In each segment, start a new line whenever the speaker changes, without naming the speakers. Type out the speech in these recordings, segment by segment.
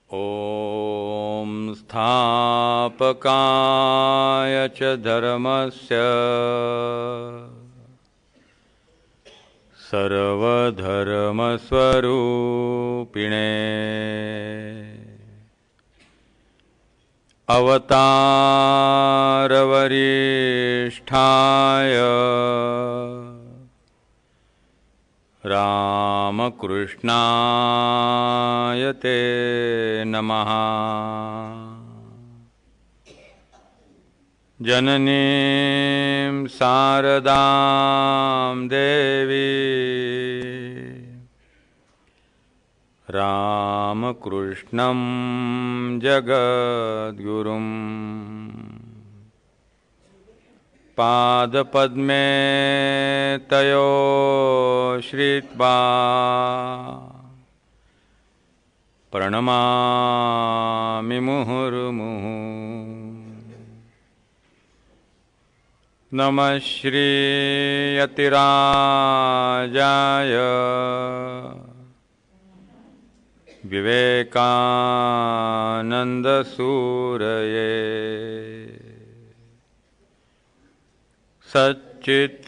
ॐ स्थापकाय च धर्मस्य सर्वधर्मस्वरूपिणे अवतारवरिष्ठाय रामकृष्णाय ते नमः। जननीं शारदां देवी रामकृष्णं जगद्गुरुं पादपद्मे तयो श्रित्वा प्रणमामि मुहुर्मुहुः। नमः श्रीयतिराजाय विवेकानन्दसूरये सच्चित्सुखस्वरूपाय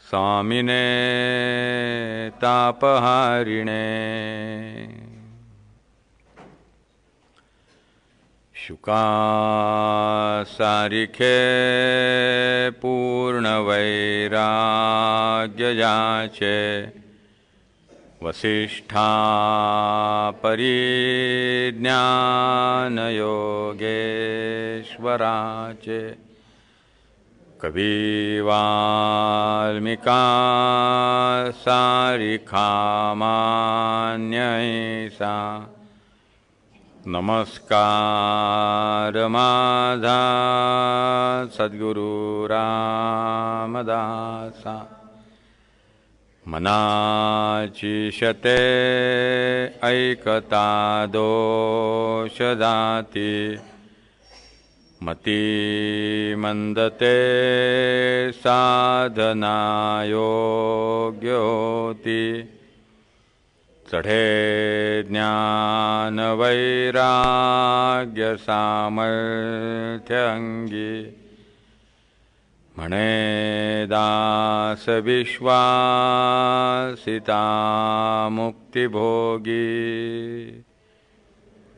स्वामिने तापहारिणे शुकासारिखे पूर्णवैराग्यजाचे वसिष्ठा परिज्ञानयोगेश्वराचे कविवाल्मीका सारिखामान्यैसा नमस्कार माझा सद्गुरु रामदासा। मनाची शते ऐकता दोष जाती मती मंदते साधना योग्य होती चढे ज्ञान वैराग्य सामर्थ्य अंगी म्हणे दास विश्वासिता मुक्तिभोगी।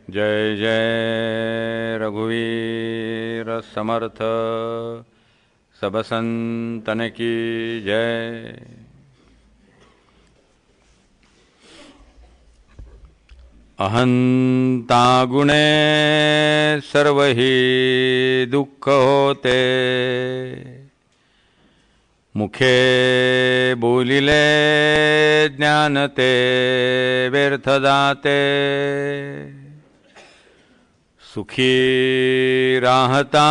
जय जय रघुवीर समर्थ सब संतन की जय। अहंता गुणे सर्व ही दुःख होते मुखे बोलिले ज्ञान ते व्यर्थ जाते सुखी राहता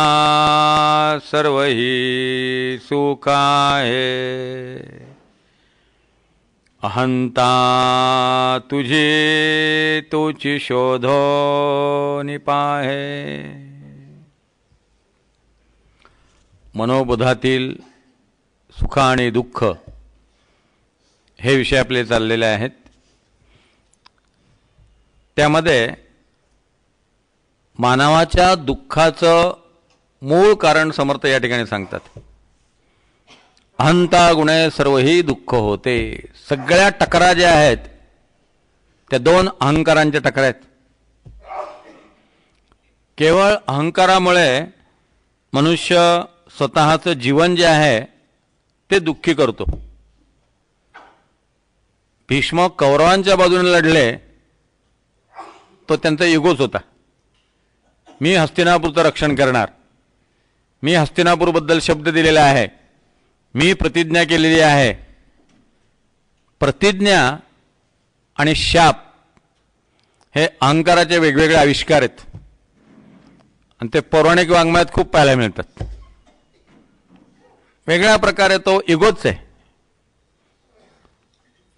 सर्व ही सुख आहे अहंता तुझी तोची शोधो निपाहे। मनोबोधातील सुख आणि दुःख हे विषय आपले चाललेले आहेत। त्यामध्ये मानवाच्या दुःखाचं मूळ कारण समर्थ या ठिकाणी सांगतात। अहंता गुणे सर्व ही दुःख होते। सगळ्या टकरा ज्या आहेत त्या दोन अहंकारांच्या टकरा आहेत। केवळ अहंकारामुळे मनुष्य स्वतःचं जीवन जे आहे ते दुःखी करतो। भीष्म कौरवांच्या बाजूने लढले तो त्यांचा इगोच होता। मी हस्तिनापूरचं रक्षण करणार, मी हस्तिनापूरबद्दल शब्द दिलेला आहे, मी प्रतिज्ञा केलेली आहे। प्रतिज्ञा आणि शाप हे अहंकाराचे वेगवेगळे आविष्कार आहेत आणि ते पौराणिक वाङ्मयात खूप पाहायला मिळतात। वेगळ्या प्रकारे तो इगोच आहे।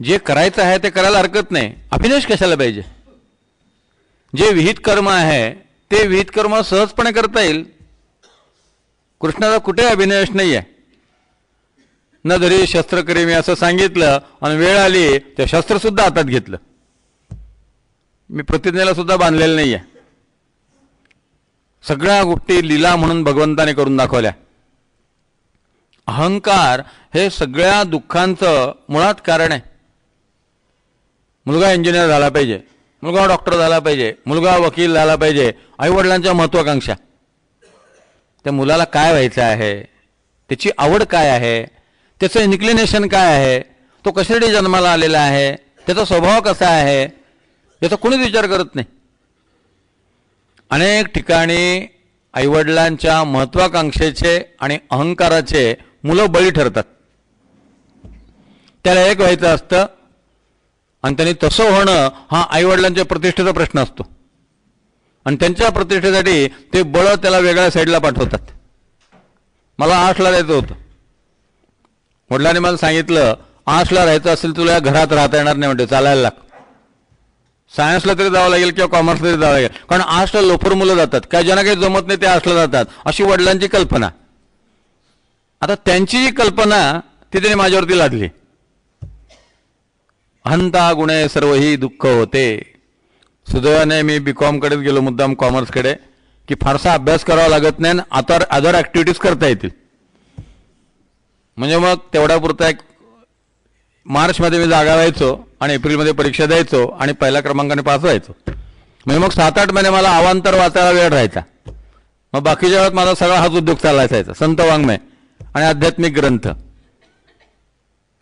जे करायचं आहे ते करायला हरकत नाही, अभिनय कशाला पाहिजे। जे विहित कर्म आहे ते विहित कर्म सहजपणे करता येईल। कृष्णाला कुठे अभिनयच नाही आहे। न धरी शस्त्र करी मी असं सांगितलं आणि वेळ आली ते शस्त्रसुद्धा हातात घेतलं. मी प्रतिज्ञेला सुद्धा बांधलेलं नाही आहे. सगळ्या गोष्टी लीला म्हणून भगवंताने करून दाखवल्या. अहंकार हे सगळ्या दुःखांचं मुळात कारण आहे. मुलगा इंजिनियर झाला पाहिजे, मुलगा डॉक्टर झाला पाहिजे, मुलगा वकील झाला पाहिजे, आईवडिलांच्या महत्वाकांक्षा. त्या मुलाला काय व्हायचं आहे, त्याची आवड काय आहे, त्याचं इन्क्लिनेशन काय आहे, तो कशासाठी जन्माला आलेला आहे, त्याचा स्वभाव कसा आहे, याचा कोणीच विचार करत नाही. अनेक ठिकाणी आईवडिलांच्या महत्वाकांक्षेचे आणि अहंकाराचे मुलं बळी ठरतात. त्याला एक व्हायचं असतं आणि त्यांनी तसं होणं हा आईवडिलांच्या प्रतिष्ठेचा प्रश्न असतो. आणि त्यांच्या प्रतिष्ठेसाठी ते बळ त्याला वेगळ्या साईडला पाठवतात. मला आर्ट्सला जायचं होतं. वडिलांनी मला सांगितलं आर्ट्सला राहायचं असेल तुला घरात राहता येणार नाही, म्हणते चालायला लाग. सायन्सला तरी जावं लागेल किंवा कॉमर्सला तरी जावं लागेल, कारण आर्ट्सला लोफर मुलं जातात, काय ज्यांना काही जमत नाही ते आर्ट्सला जातात, अशी वडिलांची कल्पना. आता त्यांची जी कल्पना ती त्यांनी माझ्यावरती लादली. अहंता गुणे सर्वही दुःख होते. सुदैवाने मी BCom कडेच गेलो, मुद्दाम कॉमर्सकडे, की फारसा अभ्यास करावा लागत नाही आणि अदर ॲक्टिव्हिटीज करता येतील. म्हणजे मग तेवढ्यापुरता एक मार्चमध्ये मी जागा व्हायचो आणि एप्रिलमध्ये परीक्षा द्यायचो आणि पहिल्या क्रमांकाने पास व्हायचो. म्हणजे मग 7-8 महिने मला अवांतर वाचायला वेळ राहायचा. मग बाकीच्या वेळात माझा सगळा हाच उद्योग चालायचा, संत वाङ्मय आणि आध्यात्मिक ग्रंथ.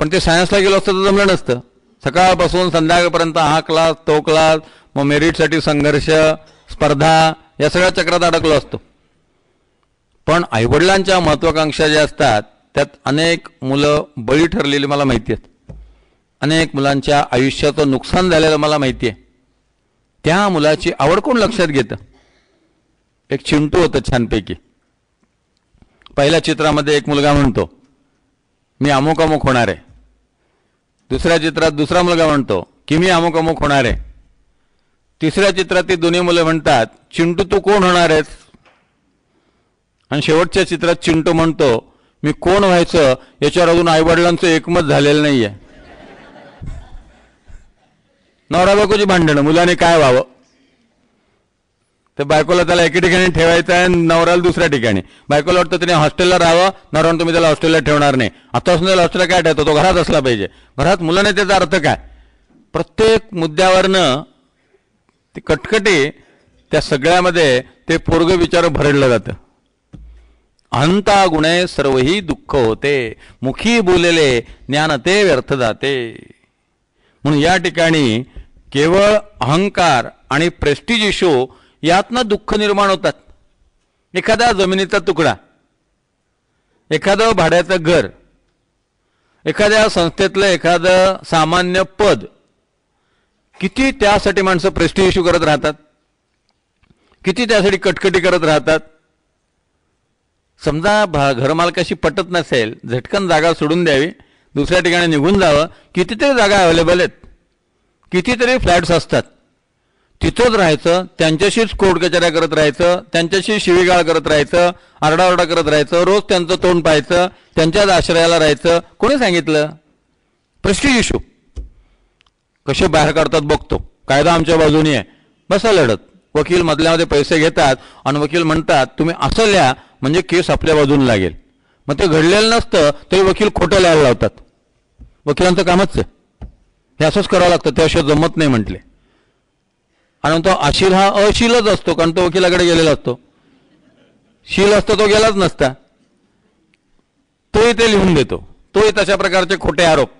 पण ते सायन्सला गेलो असतं तर जमलं नसतं. सकाळपासून संध्याकाळपर्यंत हा क्लास तो क्लास, मग मेरिटसाठी संघर्ष, स्पर्धा, या सगळ्या चक्रात अडकलो असतो. पण आईवडिलांच्या महत्वाकांक्षा ज्या असतात त्यात अनेक मुलं बळी ठरलेली मला माहिती आहेत. अनेक मुलांच्या आयुष्याचं नुकसान झालेलं मला माहिती आहे. त्या मुलाची आवड कोण लक्षात घेतं? एक चिंटू होतं छानपैकी. पहिल्या चित्रामध्ये एक मुलगा म्हणतो मी अमुक अमुक होणार आहे. दुसऱ्या चित्रात दुसरा मुलगा म्हणतो की मी अमुक अमुक होणार आहे. तिसऱ्या चित्रात ती दोन्ही मुलं म्हणतात चिंटू तू कोण होणार आहेस? आणि शेवटच्या चित्रात चिंटू म्हणतो मी कोण व्हायचं याच्यावर अजून आईवडिलांचं एकमत झालेलं नाही आहे. नवरा बायकोची भांडणं, मुलाने काय व्हावं. तर बायकोला त्याला एके ठिकाणी ठेवायचं आहे, नवऱ्याला दुसऱ्या ठिकाणी. बायकोला वाटतं त्याने हॉस्टेलला राहावं, नवऱ्यानं तुम्ही त्याला हॉस्टेलला ठेवणार नाही. आतापासून त्याला हॉस्टेलला काय ठेवतो, तो घरात असला पाहिजे. घरात मुलाने त्याचा अर्थ काय? प्रत्येक मुद्द्यावरनं ती कटकटी त्या सगळ्यामध्ये ते पोरगं विचार भरडलं जातं. अहंता गुणे सर्वही दुःख होते, मुखी बोलेले ज्ञान ते व्यर्थ जाते. म्हणून या ठिकाणी केवळ अहंकार आणि प्रेस्टिज इशू यातनं दुःख निर्माण होतात. एखादा जमिनीचा तुकडा, एखादं भाड्याचं घर, एखाद्या संस्थेतलं एखादं सामान्य पद, किती त्यासाठी माणसं प्रेस्टिज इशू करत राहतात, किती त्यासाठी कटकटी करत राहतात. समजा घरमालकाशी पटत नसेल, झटकन जागा सोडून द्यावी, दुसऱ्या ठिकाणी निघून जावं. कितीतरी जागा अवेलेबल आहेत, कितीतरी फ्लॅट्स असतात, तिथंच राहायचं, त्यांच्याशीच कोर्ट कचऱ्या करत राहायचं, त्यांच्याशी शिवीगाळ करत राहायचं, आरडाओरडा करत राहायचं, रोज त्यांचं तोंड पाहायचं, त्यांच्याच आश्रयाला राहायचं. कोणी सांगितलं? Prestige issue. कसे बाहेर काढतात बघतो. कायदा आमच्या बाजूने आहे, बसा लढत. वकील मधल्यामध्ये पैसे घेतात आणि वकील म्हणतात तुम्ही असं लिहा म्हणजे केस आपल्या बाजूने लागेल. मग ते घडलेलं नसतं तरी वकील खोटं लिहायला लावतात. वकिलांचं कामच आहे, हे असंच करावं लागतं, त्याशिवाय जमत नाही म्हटले. आणि तो अशील हा अशीलच असतो, कारण तो वकिलाकडे गेलेला असतो. शील असतो तो गेलाच नसता, तोही ते लिहून देतो. तोही तशा प्रकारचे खोटे आरोप.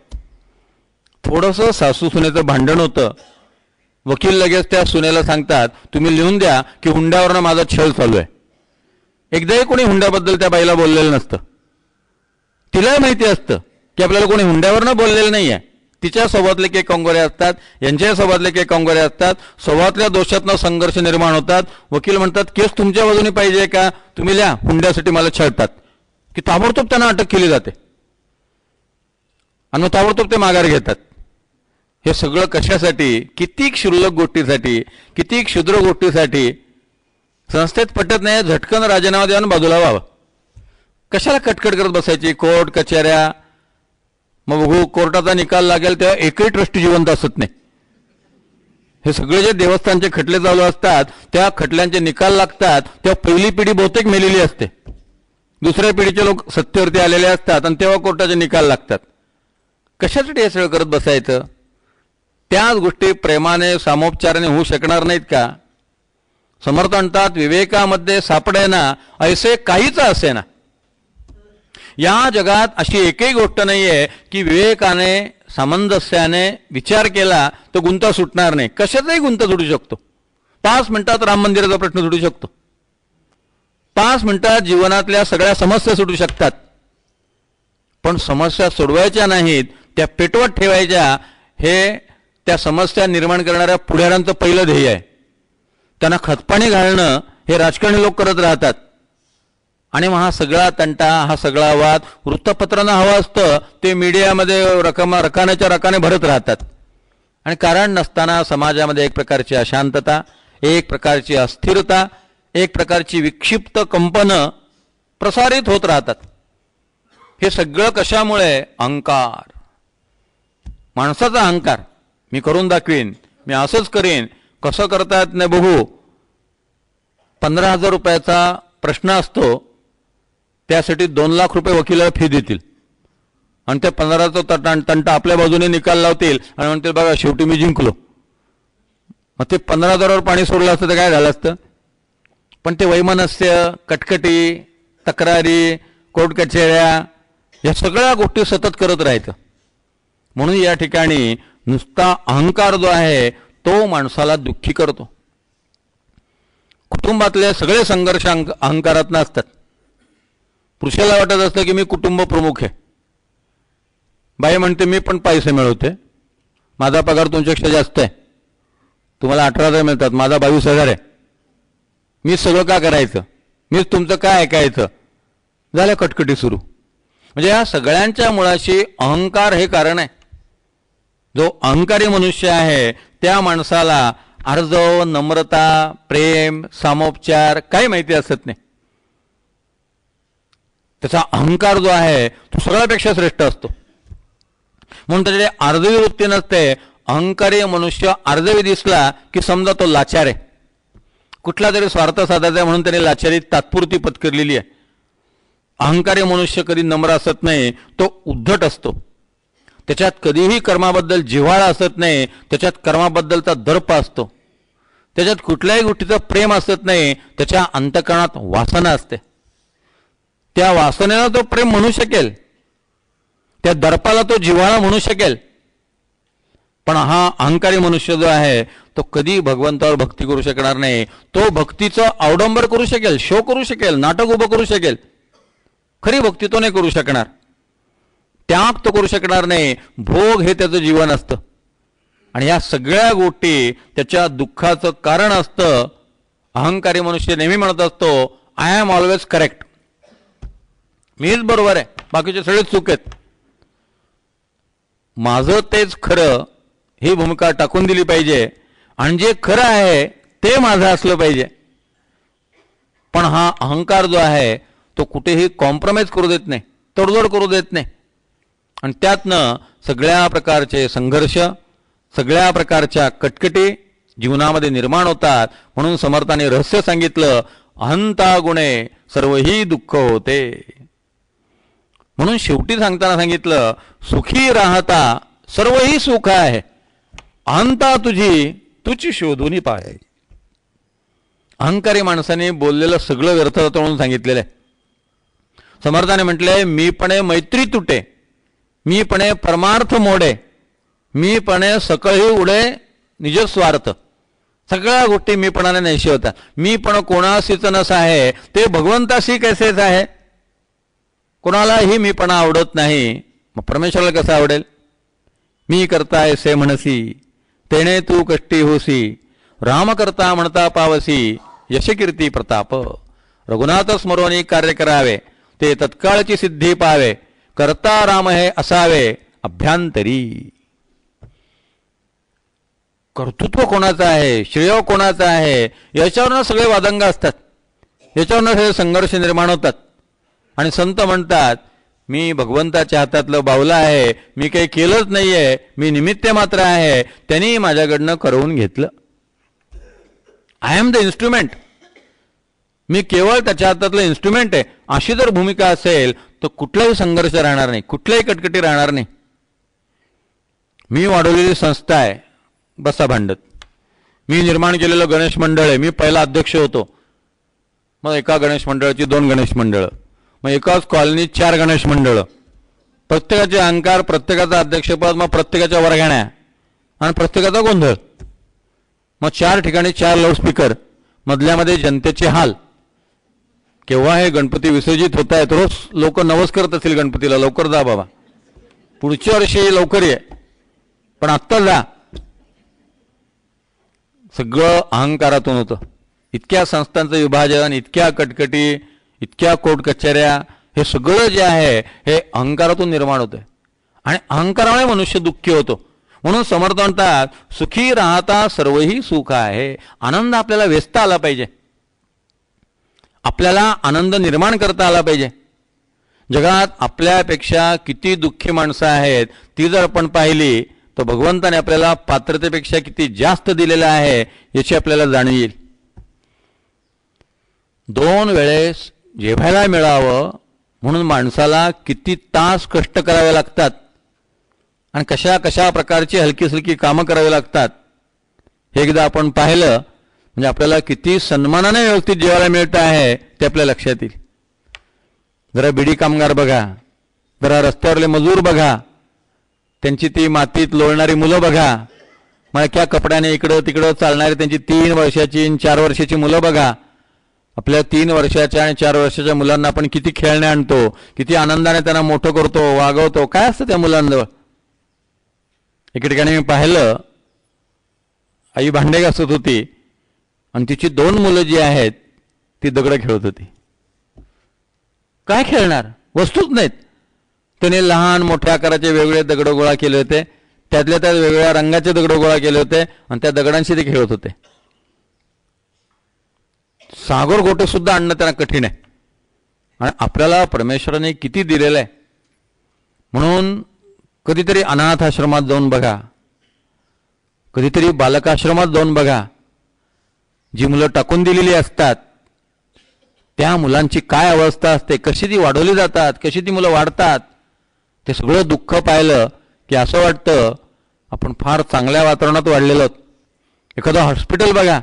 थोडंसं सासू सुनेचं भांडण होतं, वकील लगेच त्या सुनेला सांगतात तुम्ही लिहून द्या की हुंड्यावरनं माझा छळ चालू आहे. एकदाही कोणी हुंड्याबद्दल त्या बाईला बोललेलं नसतं. तिलाही माहिती असतं की आपल्याला कोणी हुंड्यावरनं बोललेलं नाही आहे. तिच्या स्वभावातले काही कंगोरे असतात, यांच्या स्वभावातले काही कंगोरे असतात. स्वभावातल्या दोषातनं संघर्ष निर्माण होतात. वकील म्हणतात केस तुमच्या बाजूने पाहिजे का, तुम्ही लिहा, हुंड्यासाठी मला छळतात, की ताबडतोब त्यांना अटक केली जाते आणि मग ताबडतोब ते माघार घेतात. हे सगळं कशासाठी? किती क्षुल्लक गोष्टीसाठी, किती क्षुद्र गोष्टीसाठी. संस्थेत पटत नाही, झटकन राजीनामा द्यावून बाजूला व्हावं. कशाला कटकट करत बसायची? कोर्ट कचेऱ्या, मग बघू कोर्टाचा निकाल लागेल तेव्हा एकही ट्रस्टी जिवंत असत नाही. हे सगळे जे देवस्थानचे खटले चालू असतात त्या खटल्यांचे निकाल लागतात तेव्हा पहिली पिढी बहुतेक मेलेली असते, दुसऱ्या पिढीचे लोक सत्तेवरती आलेले असतात आणि तेव्हा कोर्टाचे निकाल लागतात. कशासाठी हे सगळं करत बसायचं? त्याच गोष्टी प्रेमाने सामोपचाराने होऊ शकणार नाहीत का? समर्थ म्हणतात विवेकामध्ये सापडेना ऐसे काहीच असेना. या जगात अशी एकही गोष्ट नाही आहे की विवेकाने सामंजस्याने विचार केला तर गुंता सुटणार नाही. कशाचाही गुंता सुटू शकतो. 5 मिनिटात राम मंदिराचा प्रश्न सुटू शकतो. 5 मिनिटात जीवनातल्या सगळ्या समस्या सुटू शकतात. पण समस्या सोडवायच्या नाहीत, त्या पेटवत ठेवायच्या. हे त्या समस्या निर्माण करणाऱ्या पुढाऱ्यांचं पहिलं ध्येय आहे. त्यांना खतपाणी घालणं हे राजकारणी लोक करत राहतात. आणि मग हा सगळा तंटा, हा सगळा वाद वृत्तपत्रांना हवं असतं ते मीडियामध्ये रकान्याच्या रकाने भरत राहतात. आणि कारण नसताना समाजामध्ये एक प्रकारची अशांतता, एक प्रकारची अस्थिरता, एक प्रकारची विक्षिप्त कंपनं प्रसारित होत राहतात. हे सगळं कशामुळे? अहंकार, माणसाचा अहंकार. मी करून दाखवीन, मी असंच करीन. कसं करता येत नाही बघू. 15,000 रुपयाचा प्रश्न असतो, त्यासाठी 2 लाख रुपये वकिलाला फी देतील आणि त्या 15चा तंटा आपल्या बाजूने निकाल लावतील आणि म्हणतील बघा शेवटी मी जिंकलो. मग ते 15,000वर पाणी सोडलं असतं तर काय झालं असतं? पण ते वैमनस्य, कटकटी, तक्रारी, कोर्ट कचेऱ्या या सगळ्या गोष्टी सतत करत राहायचं. म्हणून या ठिकाणी नुसता अहंकार जो आहे तो माणसाला दुःखी करतो. कुटुंबातले सगळे संघर्ष अहंकारातनं असतात. पुरुषाला वाटत असतं की मी कुटुंब प्रमुख आहे. बाई म्हणते मी पण पैसे मिळवते, माझा पगार तुमच्यापेक्षा जास्त आहे, तुम्हाला 18,000 मिळतात, माझा 22,000 आहे, मीच सगळं का करायचं, मीच तुमचं काय ऐकायचं. झालं कटकटी सुरू. म्हणजे या सगळ्यांच्या मुळाशी अहंकार हे कारण आहे. जो अहंकारी मनुष्य आहे त्या माणसाला आर्जव, नम्रता, प्रेम, सामोपचार काही माहिती असत नाही. त्याचा अहंकार जो आहे तो सगळ्यापेक्षा श्रेष्ठ असतो. म्हणून त्याच्याकडे आर्जवी वृत्ती नसते. अहंकारी मनुष्य आर्जवी दिसला की समजा तो लाचार आहे, कुठला तरी स्वार्थ साधायचा आहे म्हणून त्याने लाचारी तात्पुरती पत्करलेली आहे. अहंकारी मनुष्य कधी नम्र असत नाही, तो उद्धट असतो. त्याच्यात कधीही कर्माबद्दल जिव्हाळा असत नाही, त्याच्यात कर्माबद्दलचा दर्प असतो. त्याच्यात कुठल्याही गोष्टीचं प्रेम असत नाही, त्याच्या अंतःकरणात वासना असते. त्या वासनेला तो प्रेम म्हणू शकेल, त्या दर्पाला तो जिव्हाळा म्हणू शकेल. पण हा अहंकारी मनुष्य जो आहे तो कधी भगवंतावर भक्ती करू शकणार नाही. तो भक्तीचं अवडंबर करू शकेल, शो करू शकेल, नाटक उभं करू शकेल, खरी भक्ती तो नाही करू शकणार. त्याग तो करू शकणार नाही. भोग हे त्याचं जीवन असतं. आणि या सगळ्या गोष्टी त्याच्या दुःखाचं कारण असतं. अहंकारी मनुष्य नेहमी म्हणत असतो आय एम ऑलवेज करेक्ट, मीच बरोबर आहे, बाकीचे सगळे चूक आहेत. माझं तेच खरं ही भूमिका टाकून दिली पाहिजे आणि जे खरं आहे ते माझं असलं पाहिजे. पण हा अहंकार जो आहे तो कुठेही कॉम्प्रोमाइज करू देत नाही, तडजोड करू देत नाही. आणि त्यातनं सगळ्या प्रकारचे संघर्ष, सगळ्या प्रकारच्या कटकटी जीवनामध्ये निर्माण होतात. म्हणून समर्थाने रहस्य सांगितलं, अहंता गुणे सर्वही दुःख होते. म्हणून शेवटी सांगताना सांगितलं, सुखी राहता सर्वही सुख आहे, अहंता तुझी तुझी शोधून पाय. अहंकारी माणसाने बोललेलं सगळं व्यर्थ होतं म्हणून सांगितलेलं आहे. समर्थाने म्हटलंय, मीपणे मैत्री तुटे, मीपणे परमार्थ मोडे, मीपणे सकळही उडे निजस्वार्थ. सगळ्या गोष्टी मीपणाने नाहीशी होतात. मीपण कोणाशीच नस आहे ते भगवंताशी कैसेच आहे. कोणालाही मीपणा आवडत नाही, मग परमेश्वराला कसं आवडेल. मी करता ऐसे म्हणसी तेणे तू कष्टी होसी, राम करता म्हणता पावसी यशकीर्ती प्रताप. रघुनाथ स्मरोनी कार्य करावे ते तत्काळची सिद्धी पावे, करता राम हे असावे अभ्यांतरी. कर्तृत्व कोणाचं आहे, श्रेय कोणाचं आहे, याच्यावरनं सगळे वादंग असतात, याच्यावरनं सगळे संघर्ष निर्माण होतात. आणि संत म्हणतात मी भगवंताच्या हातातलं बावलं आहे, मी काही केलंच नाही आहे, मी निमित्त मात्र आहे, त्यांनी माझ्याकडनं करवून घेतलं. आय एम द इन्स्ट्रुमेंट, मी केवळ त्याच्या हातातलं इन्स्ट्रुमेंट आहे, अशी जर भूमिका असेल तर कुठलाही संघर्ष राहणार नाही, कुठल्याही कटकटी राहणार नाही. मी वाढवलेली संस्था आहे, बसा भांडत. मी निर्माण केलेलं गणेश मंडळ आहे, मी पहिला अध्यक्ष होतो. मग एका गणेश मंडळाची 2 गणेश मंडळं, मग एकाच कॉलनीत 4 गणेश मंडळं, प्रत्येकाचे अहंकार, प्रत्येकाचा अध्यक्षपद, मग प्रत्येकाच्या वर्गाण्या आणि प्रत्येकाचा गोंधळ. मग 4 ठिकाणी 4 लाऊडस्पीकर, मधल्यामध्ये जनतेचे हाल. केव्हा हे गणपती विसर्जित होत आहेत, रोज लोक नवस करत असतील गणपतीला, लवकर जा बाबा, पुढच्या वर्षी लवकर ये, पण आत्ता जा. सगळं अहंकारातून होतं. इतक्या संस्थांचं विभाजन, इतक्या कटकटी, इतक्या कोर्ट कचेऱ्या, हे सगळं जे आहे हे अहंकारातून निर्माण होतं आणि अहंकारामुळे मनुष्य दुःखी होतो. म्हणून समर्थ म्हणतात, सुखी राहता सर्वही सुख आहे. आनंद आपल्याला व्यस्त आला पाहिजे, आपल्याला आनंद निर्माण करता आला पाहिजे. जगात आपल्यापेक्षा किती दुःखी माणसं आहेत ती जर आपण पाहिली तर भगवंताने आपल्याला पात्रतेपेक्षा किती जास्त दिलेलं आहे याची आपल्याला जाणीव येईल. 2 वेळेस जेवायला मिळावं म्हणून माणसाला किती तास कष्ट करावे लागतात आणि कशा कशा प्रकारची हलकी सलकी कामं करावी लागतात हे एकदा आपण पाहिलं म्हणजे आपल्याला किती सन्मानाने व्यवस्थित जेवायला मिळतं आहे ते आपल्या लक्षात येईल. जरा बिडी कामगार बघा, जरा रस्त्यावरले मजूर बघा, त्यांची ती मातीत लोळणारी मुलं बघा, मळक्या कपड्याने इकडं तिकडं चालणारी त्यांची 3 वर्षाची 4 वर्षाची मुलं बघा. आपल्या 3 वर्षाच्या आणि 4 वर्षाच्या मुलांना आपण किती खेळणे आणतो, किती आनंदाने त्यांना मोठं करतो, वागवतो. काय असतं त्या मुलांजवळ? एके ठिकाणी मी पाहिलं, आई भांडे घासत होती आणि तिची 2 मुलं जी आहेत ती दगडं खेळत होती. काय खेळणार? वस्तूच नाहीत. त्याने लहान मोठ्या आकाराचे वेगवेगळे दगड गोळा केले होते, त्यातल्या त्यात वेगवेगळ्या रंगाचे दगड गोळा केले होते आणि त्या दगडांशी ते खेळत होते. सागर गोटे सुद्धा आणणं त्यांना कठीण आहे आणि आपल्याला परमेश्वराने किती दिलेलं आहे. म्हणून कधीतरी अनाथ आश्रमात जाऊन बघा, कधीतरी बालकाश्रमात जाऊन बघा. जी मुलं टाकून दिलेली असतात त्या मुलांची काय अवस्था असते, कशी ती वाढवली जातात, कशी ती मुलं वाढतात, ते सगळं दुःख पाहिलं की असं वाटतं आपण फार चांगल्या वातावरणात वाढलेलो आहोत. एखादं हॉस्पिटल बघा,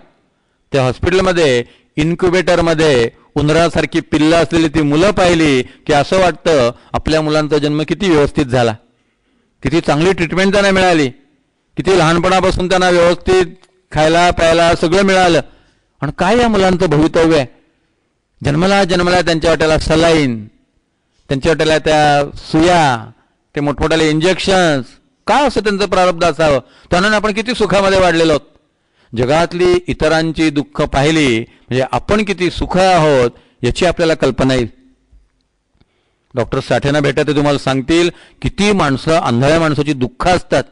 त्या हॉस्पिटलमध्ये इन्क्युबेटरमध्ये उंदरासारखी पिल्लं असलेली ती मुलं पाहिली की असं वाटतं आपल्या मुलांचा जन्म किती व्यवस्थित झाला, किती चांगली ट्रीटमेंट त्यांना मिळाली, किती लहानपणापासून त्यांना व्यवस्थित खायला प्यायला सगळं मिळालं. आणि काय या मुलांचं भवितव्य आहे? जन्मला त्यांच्या वाट्याला सलाईन, त्यांच्या वाट्याला त्या सुया, ते मोठमोठ्याले इंजेक्शन्स, काय असं त्यांचं प्रारब्ध असावं? त्यानं आपण किती सुखामध्ये वाढलेलो आहोत. जगातली इतरांची दुःख पाहिली म्हणजे आपण किती सुख आहोत याची आपल्याला कल्पना येईल. डॉक्टर साठेंना भेटा ते तुम्हाला सांगतील किती माणसं, आंधळ्या माणसाची दुःख असतात,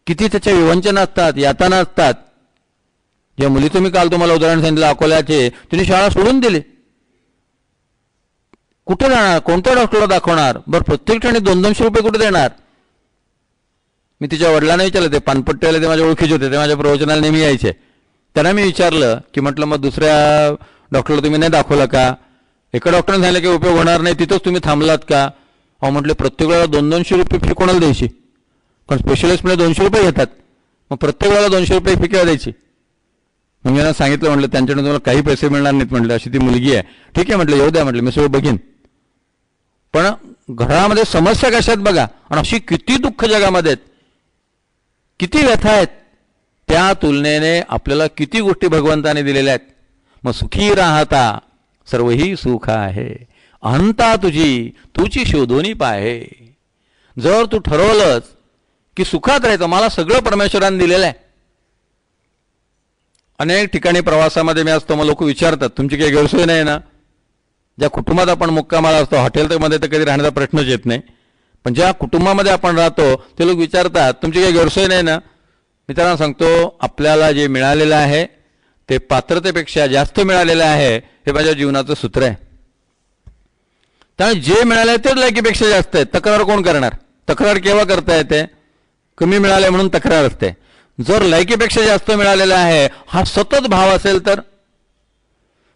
किती त्याच्या विवंचना असतात, यातना असतात. या मुलीचं मी काल तुम्हाला उदाहरण सांगितलं अकोल्याचे, तिने शाळा सोडून दिली. कुठे जाणार, कोणत्या डॉक्टरला दाखवणार? बरं, प्रत्येक ठिकाणी 200-200 रुपये कुठे देणार? मी तिच्या वडिलांना विचारलं, ते पानपट्टीवाले ते माझ्या ओळखीचे होते, ते माझ्या प्रवचनाला नेहमी यायचे. त्यांना मी विचारलं की म्हटलं मग दुसऱ्या डॉक्टरला तुम्ही नाही दाखवलं का? एका डॉक्टरने सांगितलं की उपयोग होणार नाही, तिथंच तुम्ही थांबलात का? अहो म्हटलं प्रत्येक वेळेला 200-200 रुपये फी कोणाला द्यायची? कारण स्पेशलिस्टमध्ये 200 रुपये घेतात, मग प्रत्येक वेळेला 200 रुपये फी केव्हा द्यायची? मग मी त्यांना सांगितलं, म्हटलं त्यांच्याकडून तुम्हाला काही पैसे मिळणार नाहीत. म्हटलं अशी ती मुलगी आहे. ठीक आहे म्हटलं, येऊ द्या म्हटलं, मी सगळं बघीन. पण घरामध्ये समस्या कशात बघा, आणि अशी किती दुःख जगामध्ये आहेत, किती व्यथा आहेत. त्या तुलनेने आपल्याला किती गोष्टी भगवंताने दिलेल्या आहेत. मग सुखी राहता सर्वही सुख आहे, अहंता तुझी शोधोनी पाहे. जर तू ठरवलंच की सुखात राहायचं, मला सगळं परमेश्वराने दिलेलं आहे. अनेक ठिकाणी प्रवासामध्ये मी असतो, मग लोक विचारतात तुमची काही गैरसोय नाही ना? ज्या कुटुंबात आपण मुक्कामाला असतो, हॉटेलमध्ये तर कधी राहण्याचा प्रश्नच येत नाही, पण ज्या कुटुंबामध्ये आपण राहतो ते लोक विचारतात तुमची काही गैरसोय नाही ना? मी त्यांना सांगतो, आपल्याला जे मिळालेलं आहे ते पात्रतेपेक्षा जास्त मिळालेलं आहे, हे माझ्या जीवनाचं सूत्र आहे. त्यामुळे जे मिळाले तेच लायकीपेक्षा जास्त आहे. तक्रार कोण करणार? तक्रार केव्हा करता येते? कमी मिळाले म्हणून तक्रार असते. जर लायकीपेक्षा जास्त मिळालेला आहे हा सतत भाव असेल तर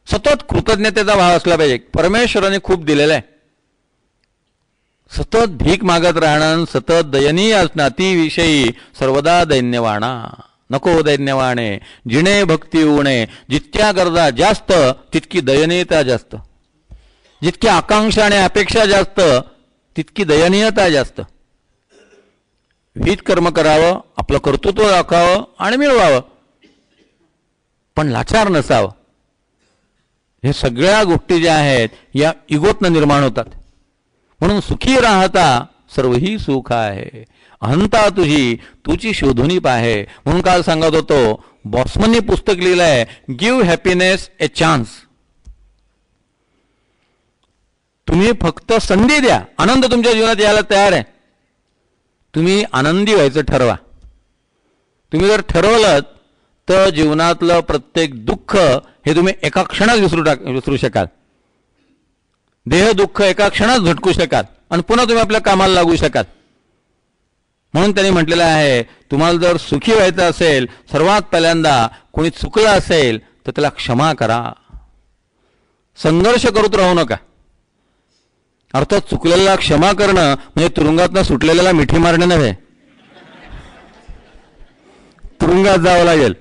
सतत कृतज्ञतेचा भाव असला पाहिजे. परमेश्वराने खूप दिलेला आहे. सतत भीक मागत राहणं, सतत दयनीय असणं, ती विषयी सर्वदा दैन्यवाणा नको दैन्यवाणे जिणे भक्ती उणे. जितक्या गरजा जास्त तितकी दयनीयता जास्त, जितकी आकांक्षा आणि अपेक्षा जास्त तितकी दयनीयता जास्त. विहित कर्म करावं, आपलं कर्तृत्व दाखवावं आणि मिळवावं, पण लाचार नसावं. हे सगळ्या गोष्टी ज्या आहेत या इगोतनं निर्माण होतात. म्हणून सुखी राहता सर्वही सुख आहे, अहंता तुझी तुझी शोधुनी पाहे. म्हणून काल सांगत होतो, बॉसमननी पुस्तक लिहिलं आहे, गिव्ह हॅपीनेस ए चान्स. तुम्ही फक्त संधी द्या, आनंद तुमच्या जीवनात यायला तयार आहे. तुम्ही आनंदी व्हायचं ठरवा. तुम्ही जर ठरवलं तर जीवनातलं प्रत्येक दुःख हे तुम्ही एका क्षणात विसरू शकाल. देह दुःख एका क्षणात झटकू शकाल आणि पुन्हा तुम्ही आपल्या कामाला लागू शकाल. म्हणून त्यांनी म्हटलेलं आहे, तुम्हाला जर सुखी व्हायचं असेल, सर्वात पहिल्यांदा कोणी चुकलं असेल तर त्याला क्षमा करा. संघर्ष करत राहू नका. अर्थात चुकलेला क्षमा करणं म्हणजे तुरुंगातनं सुटलेल्याला मिठी मारणे नव्हे. तुरुंगात जावं लागेल,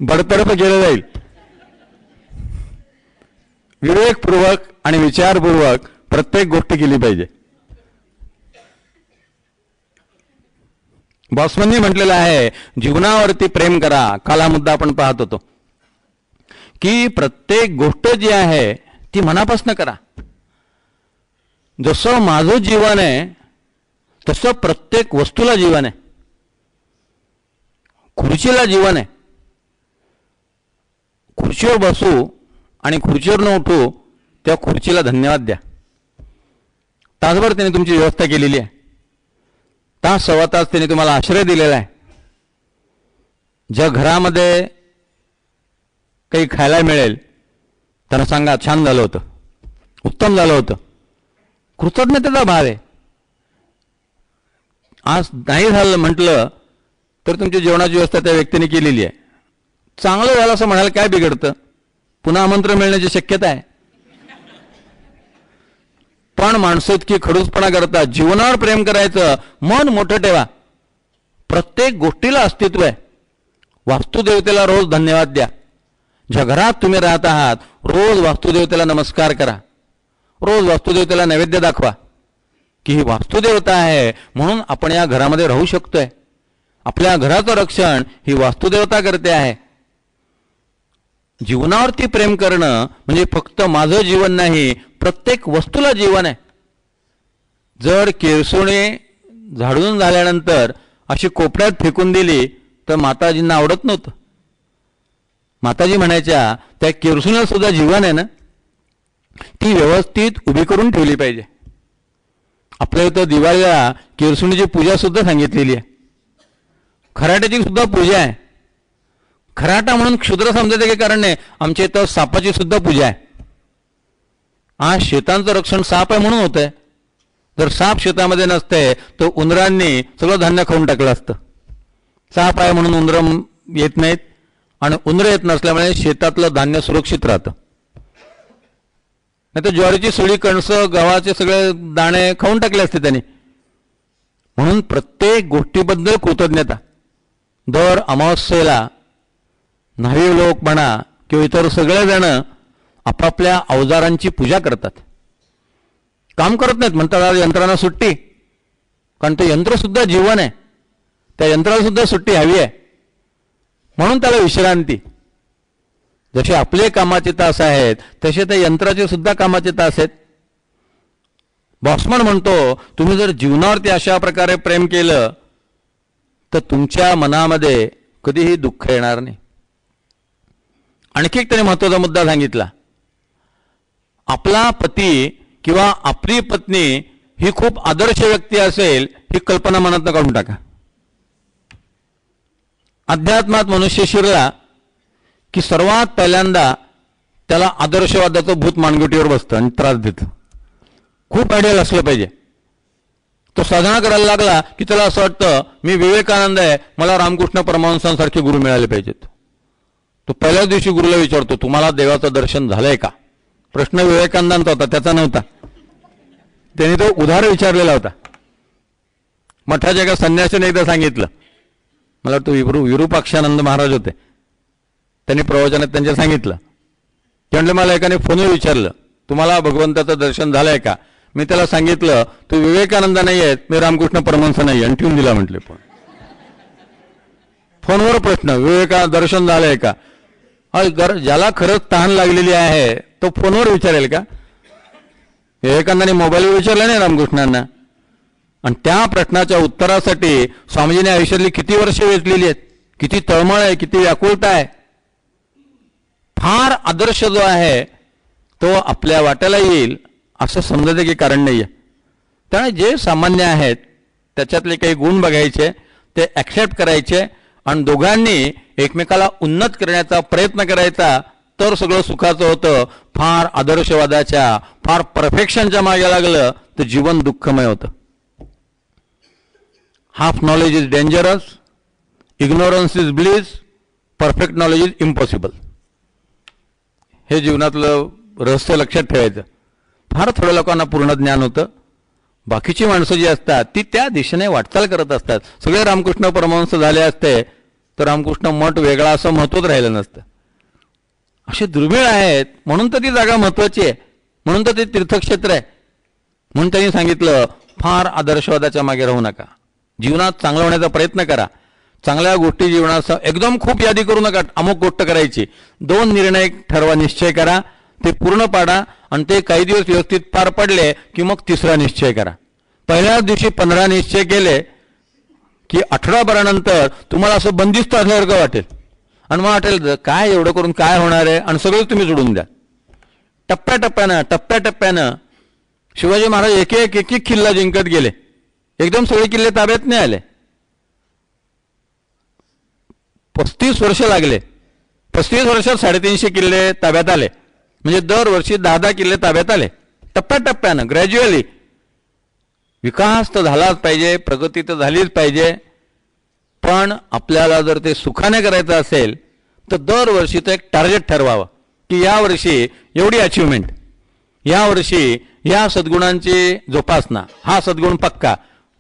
बडतर्फ केलं जाईल. विवेकपूर्वक आणि विचारपूर्वक प्रत्येक गोष्ट केली पाहिजे. बॉसमननी म्हटलेलं आहे, जीवनावरती प्रेम करा. काल हा मुद्दा आपण पाहत होतो की प्रत्येक गोष्ट जी आहे ती मनापासून करा. जसं माझं जीवन आहे तसं प्रत्येक वस्तूला जीवन आहे. खुर्चीला जीवन आहे. खुर्चीवर बसू आणि खुर्चीवर न उठू त्या खुर्चीला धन्यवाद द्या. तासभर त्याने तुमची व्यवस्था केलेली आहे. तास सव्वा तास त्याने तुम्हाला आश्रय दिलेला आहे. ज्या घरामध्ये काही खायला मिळेल त्यांना सांगा, छान झालं होतं, उत्तम झालं होतं. कृतज्ञतेचा भाव आहे. आज नाही झालं म्हटलं तर तुमची जेवणाची व्यवस्था त्या व्यक्तीने केलेली आहे. चांगलं झालं असं म्हणायला काय बिघडतं? पुन्हा आमंत्रण मिळण्याची शक्यता आहे. पण माणसं इतकी खडूसपणा करतात. जीवनावर प्रेम करायचं, मन मोठं ठेवा. प्रत्येक गोष्टीला अस्तित्व आहे. वास्तुदेवतेला रोज धन्यवाद द्या. ज्या घरात तुम्ही राहत आहात रोज वास्तुदेवतेला नमस्कार करा. रोज वास्तुदेवतेला नैवेद्य दाखवा की ही वास्तुदेवता आहे म्हणून आपण या घरामध्ये राहू शकतोय. आपल्या घराचं रक्षण ही वास्तुदेवता करते आहे. जीवनावरती प्रेम करणं म्हणजे फक्त माझं जीवन नाही, प्रत्येक वस्तूला जीवन आहे. जर केळसुणे झाडून झाल्यानंतर अशी कोपऱ्यात फेकून दिली तर माताजींना आवडत नव्हतं. माताजी म्हणायच्या, त्या केळसुण्याला सुद्धा जीवन आहे ना, ती व्यवस्थित उभी करून ठेवली पाहिजे. आपल्या इथं दिवाळीला केळसुणीची पूजा सुद्धा सांगितलेली आहे. खराट्याची सुद्धा पूजा आहे. खराटा म्हणून क्षुद्र समजायचं काही कारण नाही. आमच्या इथं सापाची सुद्धा पूजा आहे. आज शेतांचं रक्षण साप आहे म्हणून होतंय. जर साप शेतामध्ये नसते तर उंदरांनी सगळं धान्य खाऊन टाकलं असतं. साप आहे म्हणून उंदर येत नाहीत आणि उंदर येत नसल्यामुळे शेतातलं धान्य सुरक्षित राहतं. नाही तर ज्वारीची सुळी, कणसं, गव्हाचे सगळे दाणे खाऊन टाकले असते त्यांनी. म्हणून प्रत्येक गोष्टीबद्दल कृतज्ञता. दर अमावस्येला न्हावी लोक म्हणा किंवा इतर सगळेजण आपापल्या अवजारांची पूजा करतात. काम करत नाहीत, म्हणतात आज यंत्रांना सुट्टी. कारण ते यंत्रसुद्धा जीवन आहे. त्या यंत्राला सुद्धा सुट्टी हवी आहे. म्हणून त्याला विश्रांती. जसे आपले कामाचे तास आहेत तसे त्या यंत्राचे सुद्धा कामाचे तास आहेत. बॉसमन म्हणतो, तुम्ही जर जीवनावरती अशा प्रकारे प्रेम केलं तर तुमच्या मनामध्ये कधीही दुःख येणार नाही. आणखी एक त्याने महत्त्वाचा मुद्दा सांगितला. आपला पती किंवा आपली पत्नी ही खूप आदर्श व्यक्ती असेल ही कल्पना मनातनं काढून टाका. अध्यात्मात मनुष्य शिरला की सर्वात पहिल्यांदा त्याला आदर्शवादाचं भूत मानगुटीवर बसतं आणि त्रास देतं. खूप आयडियल असलं पाहिजे. तो साधना करायला लागला की त्याला असं वाटतं मी विवेकानंद आहे, मला रामकृष्ण परमहंसांसारखे गुरु मिळाले पाहिजेत. तो पहिल्याच दिवशी गुरुला विचारतो, तुम्हाला देवाचं दर्शन झालंय का? प्रश्न विवेकानंदांचा होता, त्याचा नव्हता. त्यांनी तो उधार विचारलेला होता. मठाच्या एका संन्यासीने एकदा सांगितलं, मला वाटतं विरूपाक्षानंद महाराज होते, त्यांनी प्रवचनात त्यांच्या सांगितलं, ते म्हटलं मला एकाने फोनवर विचारलं तुम्हाला भगवंताचं दर्शन झालंय का? मी त्याला सांगितलं तू विवेकानंद नाही आहेत, मी रामकृष्ण परमहंस नाही, आणि ठेवून दिला म्हटले. फोनवर प्रश्न, दर्शन झालंय का? ज्याला खरंच तहान लागलेली आहे तो फोनवर विचारेल का? विवेकानंदांनी मोबाईलवर विचारलं नाही रामकृष्णांना. आणि त्या प्रश्नाच्या उत्तरासाठी स्वामीजीने आयुष्यातली किती वर्षे वेचलेली आहेत, किती तळमळ आहे, किती व्याकुळता आहे. फार आदर्श जो आहे तो आपल्या वाट्याला येईल असं समजायचं की कारण नाही आहे. त्यामुळे जे सामान्य आहेत त्याच्यातले काही गुण बघायचे, ते ॲक्सेप्ट करायचे आणि दोघांनी एकमेकाला उन्नत करण्याचा प्रयत्न करायचा, तर सगळं सुखाचं होतं. फार आदर्शवादाच्या, फार परफेक्शनच्या मागे लागलं तर जीवन दुःखमय होतं. Half knowledge is dangerous, ignorance is bliss, perfect knowledge is impossible. हे जीवनातलं रहस्य लक्षात ठेवायचं. फार थोड्या लोकांना पूर्ण ज्ञान होतं. बाकीची माणसं जी असतात ती त्या दिशेने वाटचाल करत असतात. सगळे रामकृष्ण परमहंस झाले असते तर रामकृष्ण मठ वेगळा असं महत्त्वच राहिलं नसतं. असे दुर्मिळ आहेत, म्हणून तर ती जागा महत्त्वाची आहे, म्हणून तर ते तीर्थक्षेत्र आहे. म्हणून त्यांनी सांगितलं फार आदर्शवादाच्या मागे राहू नका, जीवनात चांगलं होण्याचा प्रयत्न करा. चांगल्या गोष्टी जीवनात एकदम खूप यादी करू नका, अमुक गोष्ट करायची. 2 निर्णय ठरवा, निश्चय करा, ते पूर्ण पाडा आणि ते काही दिवस व्यवस्थित पार पडले की मग 3रा निश्चय करा. पहिल्याच दिवशी 15 निश्चय केले की आठवडाभरानंतर तुम्हाला असं बंदिस्त असल्यासारखं वाटेल आणि मग वाटेल काय एवढं करून काय होणार आहे, आणि सगळंच तुम्ही सोडून द्या. टप्प्याटप्प्यानं शिवाजी महाराज एक एक किल्ला जिंकत गेले. एकदम सगळे किल्ले ताब्यात नाही आले. 35 वर्ष लागले. 35 वर्षात 350 किल्ले ताब्यात आले. म्हणजे दरवर्षी 10-10 किल्ले ताब्यात आले. टप्प्याटप्प्यानं, ग्रॅज्युअली. विकास तर झालाच पाहिजे, प्रगती तर झालीच पाहिजे, पण आपल्याला जर ते सुखाने करायचं असेल तर दरवर्षीचं एक टार्गेट ठरवावं की यावर्षी एवढी अचिव्हमेंट, यावर्षी या सद्गुणांची जोपासना, हा सद्गुण पक्का,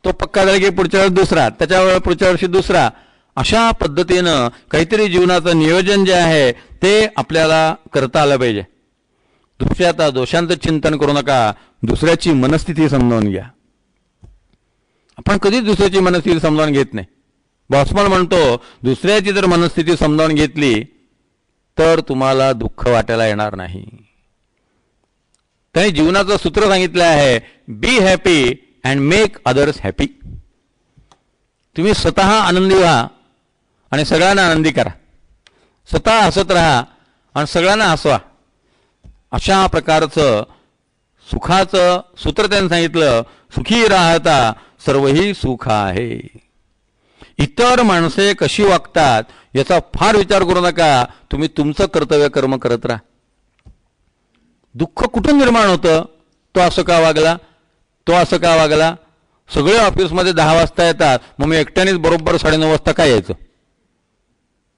तो पक्का झाला की पुढच्या वेळेस दुसरा, त्याच्या पुढच्या वर्षी दुसरा. अशा पद्धतीनं काहीतरी जीवनाचं नियोजन जे आहे ते आपल्याला करता आलं पाहिजे. दुसऱ्याचा दोषांचं चिंतन करू नका, दुसऱ्याची मनस्थिती समजावून घ्या. आपण कधीच दुसऱ्याची मनस्थिती समजावून घेत नाही. बॉसमन म्हणतो दुसऱ्याची जर मनस्थिती समजावून घेतली तर तुम्हाला दुःख वाटायला येणार नाही. त्यांनी जीवनाचं सूत्र सांगितलं आहे, be happy and make others happy. तुम्ही स्वतः आनंदी व्हा आणि सगळ्यांना आनंदी करा. स्वतः हसत राहा आणि सगळ्यांना हसवा. अशा प्रकारचं सुखाचं सूत्र त्यांनी सांगितलं, सुखी राहता सर्वही सुख आहे. इतर माणसे कशी वागतात याचा फार विचार करू नका, तुम्ही तुमचं कर्तव्य कर्म करत राहा. दुःख कुठून निर्माण होतं? तो असं का वागला, तो असं का वागला. सगळे ऑफिसमध्ये 10 वाजता येतात, मग मी एकट्यानेच बरोबर 9:30 वाजता काय यायचं,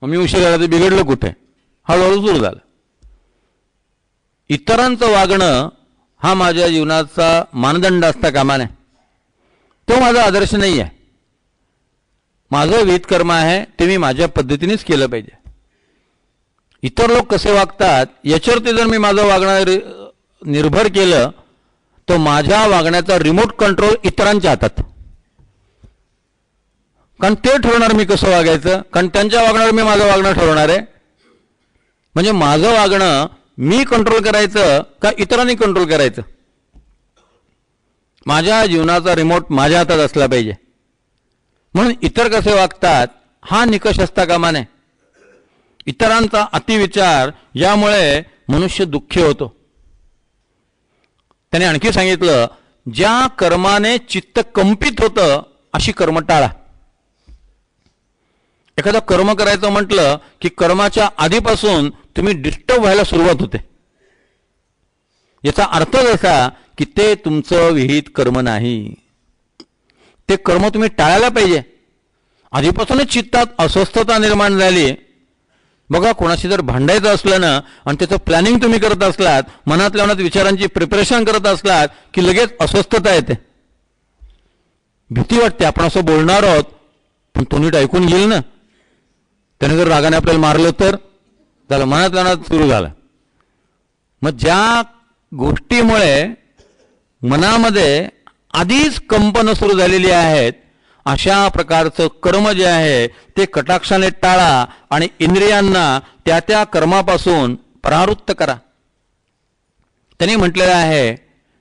मग मी उशीर झाला तर बिघडलं कुठे. हळूहळू सुरू झालं. इतरांचं वागणं हा माझ्या जीवनाचा मानदंड असता कामा नये. तो माझा आदर्श नाही आहे. माझं विहित कर्म आहे ते मी माझ्या पद्धतीनेच केलं पाहिजे. इतर लोक कसे वागतात याच्यावरती जर मी माझं वागणं निर्भर केलं तर माझ्या वागण्याचा रिमोट कंट्रोल इतरांच्या हातात. कारण ते ठरवणार मी कसं वागायचं, कारण त्यांच्या वागण्यावर मी माझं वागणं ठरवणार आहे. म्हणजे माझं वागणं मी कंट्रोल करायचं का इतरांनी कंट्रोल करायचं. माझ्या जीवनाचा रिमोट माझ्या हातात असला पाहिजे. म्हणून इतर कसे वागतात हा निकष असता कामा नये. इतरांचा अतिविचार यामुळे मनुष्य दुःखी होतो. त्याने आणखी सांगितलं, ज्या कर्माने चित्त कंपित होतं अशी कर्म टाळा. एखादं कर्म करायचं म्हटलं की कर्माच्या आधीपासून तुम्ही डिस्टर्ब व्हायला सुरुवात होते. याचा अर्थ असा की ते तुमचं विहित कर्म नाही. ते कर्म तुम्ही टाळायला पाहिजे. आधीपासूनच चित्तात अस्वस्थता निर्माण झाली. बघा, कोणाशी जर भांडायचं असलं ना आणि त्याचं प्लॅनिंग तुम्ही करत असलात, मनातल्या मनात विचारांची प्रिपरेशन करत असलात की लगेच अस्वस्थता येते, भीती वाटते. आपण असं बोलणार आहोत पण तो नीट ऐकून घेईल ना, त्याने जर रागाने आपल्याला मारलं तर झालं, मनातल्या मनात सुरू झालं. मग ज्या गोष्टीमुळे मनामध्ये आधीच कंपनं सुरू झालेली आहेत, अशा प्रकारचं कर्म जे आहे ते कटाक्षाने टाळा आणि इंद्रियांना त्या त्या कर्मापासून परावृत्त करा. त्यांनी म्हटलेलं आहे,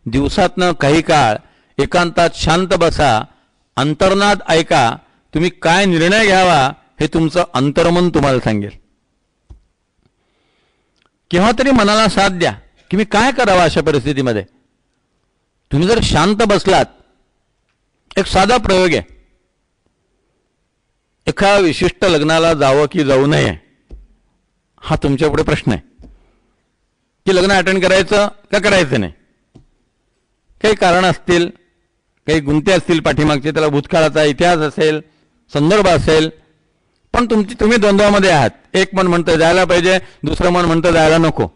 दिवसातनं काही काळ एकांतात शांत बसा, अंतर्नाद ऐका, तुम्ही काय निर्णय घ्यावा हे तुमचं अंतर्मन तुम्हाला सांगेल. केव्हा तरी मनाला साथ द्या की मी काय करावं अशा परिस्थितीमध्ये. तुम्ही जर शांत बसलात, एक साधा प्रयोग आहे, एका विशिष्ट लग्नाला जावं की जाऊ नये हा तुमच्या पुढे प्रश्न आहे. की लग्न अटेंड करायचं का करायचं नाही. काही कारण असतील, काही गुंते असतील पाठीमागचे, त्याला भूतकाळाचा इतिहास असेल, संदर्भ असेल, पण तुम्ही द्वंद्वामध्ये आहात. एक मन म्हणतं जायला पाहिजे, दुसरं मन म्हणतं जायला नको.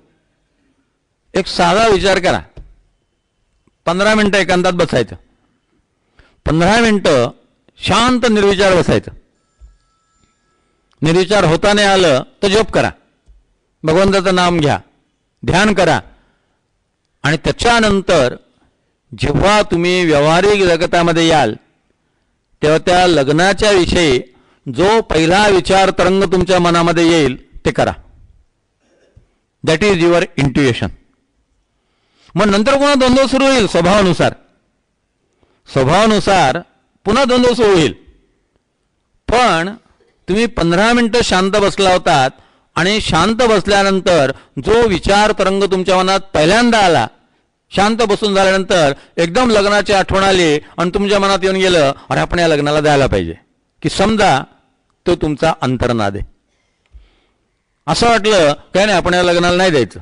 एक साधा विचार करा. 15 मिनिटं एकांतात बसायचं, 15 मिनिटं शांत निर्विचार बसायचं. निर्विचार होता नाही आलं तर जप करा, भगवंताचं नाम घ्या, ध्यान करा. आणि त्याच्यानंतर जेव्हा तुम्ही व्यावहारिक जगतामध्ये याल तेव्हा त्या लग्नाच्या विषयी जो पहिला विचार तरंग तुमच्या मनामध्ये येईल ते करा. That is your intuition. मग नंतर पुन्हा द्वंद्व सुरू होईल. स्वभावानुसार पुन्हा द्वंद्व सुरू होईल. पण तुम्ही 15 मिनिटं शांत बसला होतात आणि शांत बसल्यानंतर जो विचार तरंग तुमच्या मनात पहिल्यांदा आला, शांत बसून झाल्यानंतर एकदम लग्नाची आठवण आली आणि तुमच्या मनात येऊन गेलं, अरे आपण या लग्नाला जायला पाहिजे, की समजा तो तुमचा अंतर्नाद आहे. असं वाटलं काय नाही आपण या लग्नाला नाही जायचं,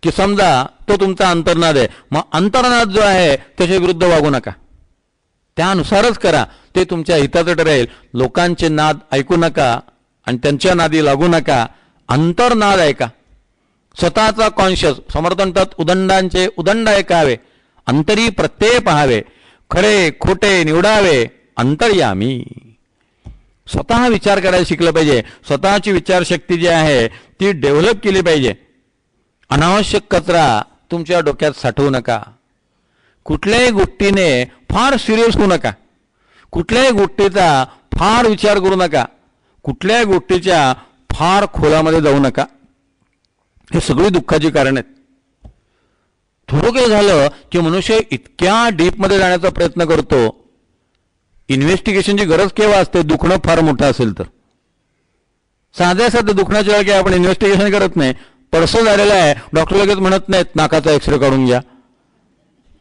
की समजा तो तुमचा अंतर्नाद आहे. मग अंतर्नाद जो आहे त्याच्या विरुद्ध वागू नका, त्यानुसारच करा, ते तुमच्या हिताचं ठरेल. लोकांचे नाद ऐकू नका आणि त्यांच्या नादी लागू नका. अंतर्नाद ऐका, स्वतःचा कॉन्शियस. समर्थ म्हणतात उदंडांचे उदंड ऐकावे, अंतरी प्रत्यय पहावे, खरे खोटे निवडावे अंतर्यामी. स्वतः विचार करायला शिकलं पाहिजे. स्वतःची विचारशक्ती जी आहे ती डेव्हलप केली पाहिजे. अनावश्यक कचरा तुमच्या डोक्यात साठवू नका. कुठल्याही गोष्टीने फार सिरियस होऊ नका. कुठल्याही गोष्टीचा फार विचार करू नका. कुठल्याही गोष्टीच्या फार खोलामध्ये जाऊ नका. हे सगळी दुःखाची कारण आहेत. थोडं काही झालं की मनुष्य इतक्या डीपमध्ये जाण्याचा प्रयत्न करतो. इन्व्हेस्टिगेशनची गरज केव्हा असते? दुखणं फार मोठं असेल तर. साध्या दुखण्याच्या वेळी आपण इन्व्हेस्टिगेशन करत नाही. पडसं झालेलं आहे, डॉक्टर लगेच म्हणत नाहीत नाकाचा एक्सरे काढून घ्या,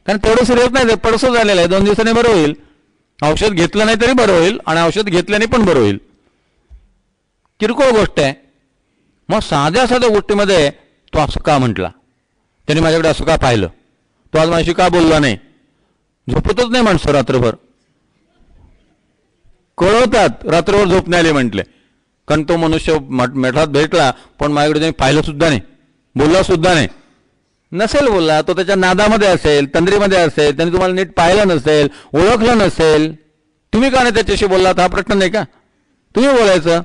कारण तेवढं सिरियस नाही. पडसं झालेलं आहे, 2 दिवसांनी बरं होईल. औषध घेतलं नाही तरी बरं होईल आणि औषध घेतल्याने पण बरं होईल. किरकोळ गोष्ट आहे. मग साध्या गोष्टीमध्ये तो असं का म्हटला, त्याने माझ्याकडे असं का पाहिलं, तो आज माझ्याशी का बोलला नाही. झोपतच नाही माणसं रात्रभर. कळवतात रात्रभर झोप नाही आली म्हटले, कारण तो मनुष्य मेठात भेटला पण माझ्याकडे त्यांनी पाहिलं सुद्धा नाही, बोलला सुद्धा नाही. नसेल बोलला, तो त्याच्या नादामध्ये असेल, तंद्रीमध्ये असेल, त्यांनी तुम्हाला नीट पाहिलं नसेल, ओळखलं नसेल. तुम्ही का नाही त्याच्याशी बोललात हा प्रश्न नाही का? तुम्ही बोलायचं.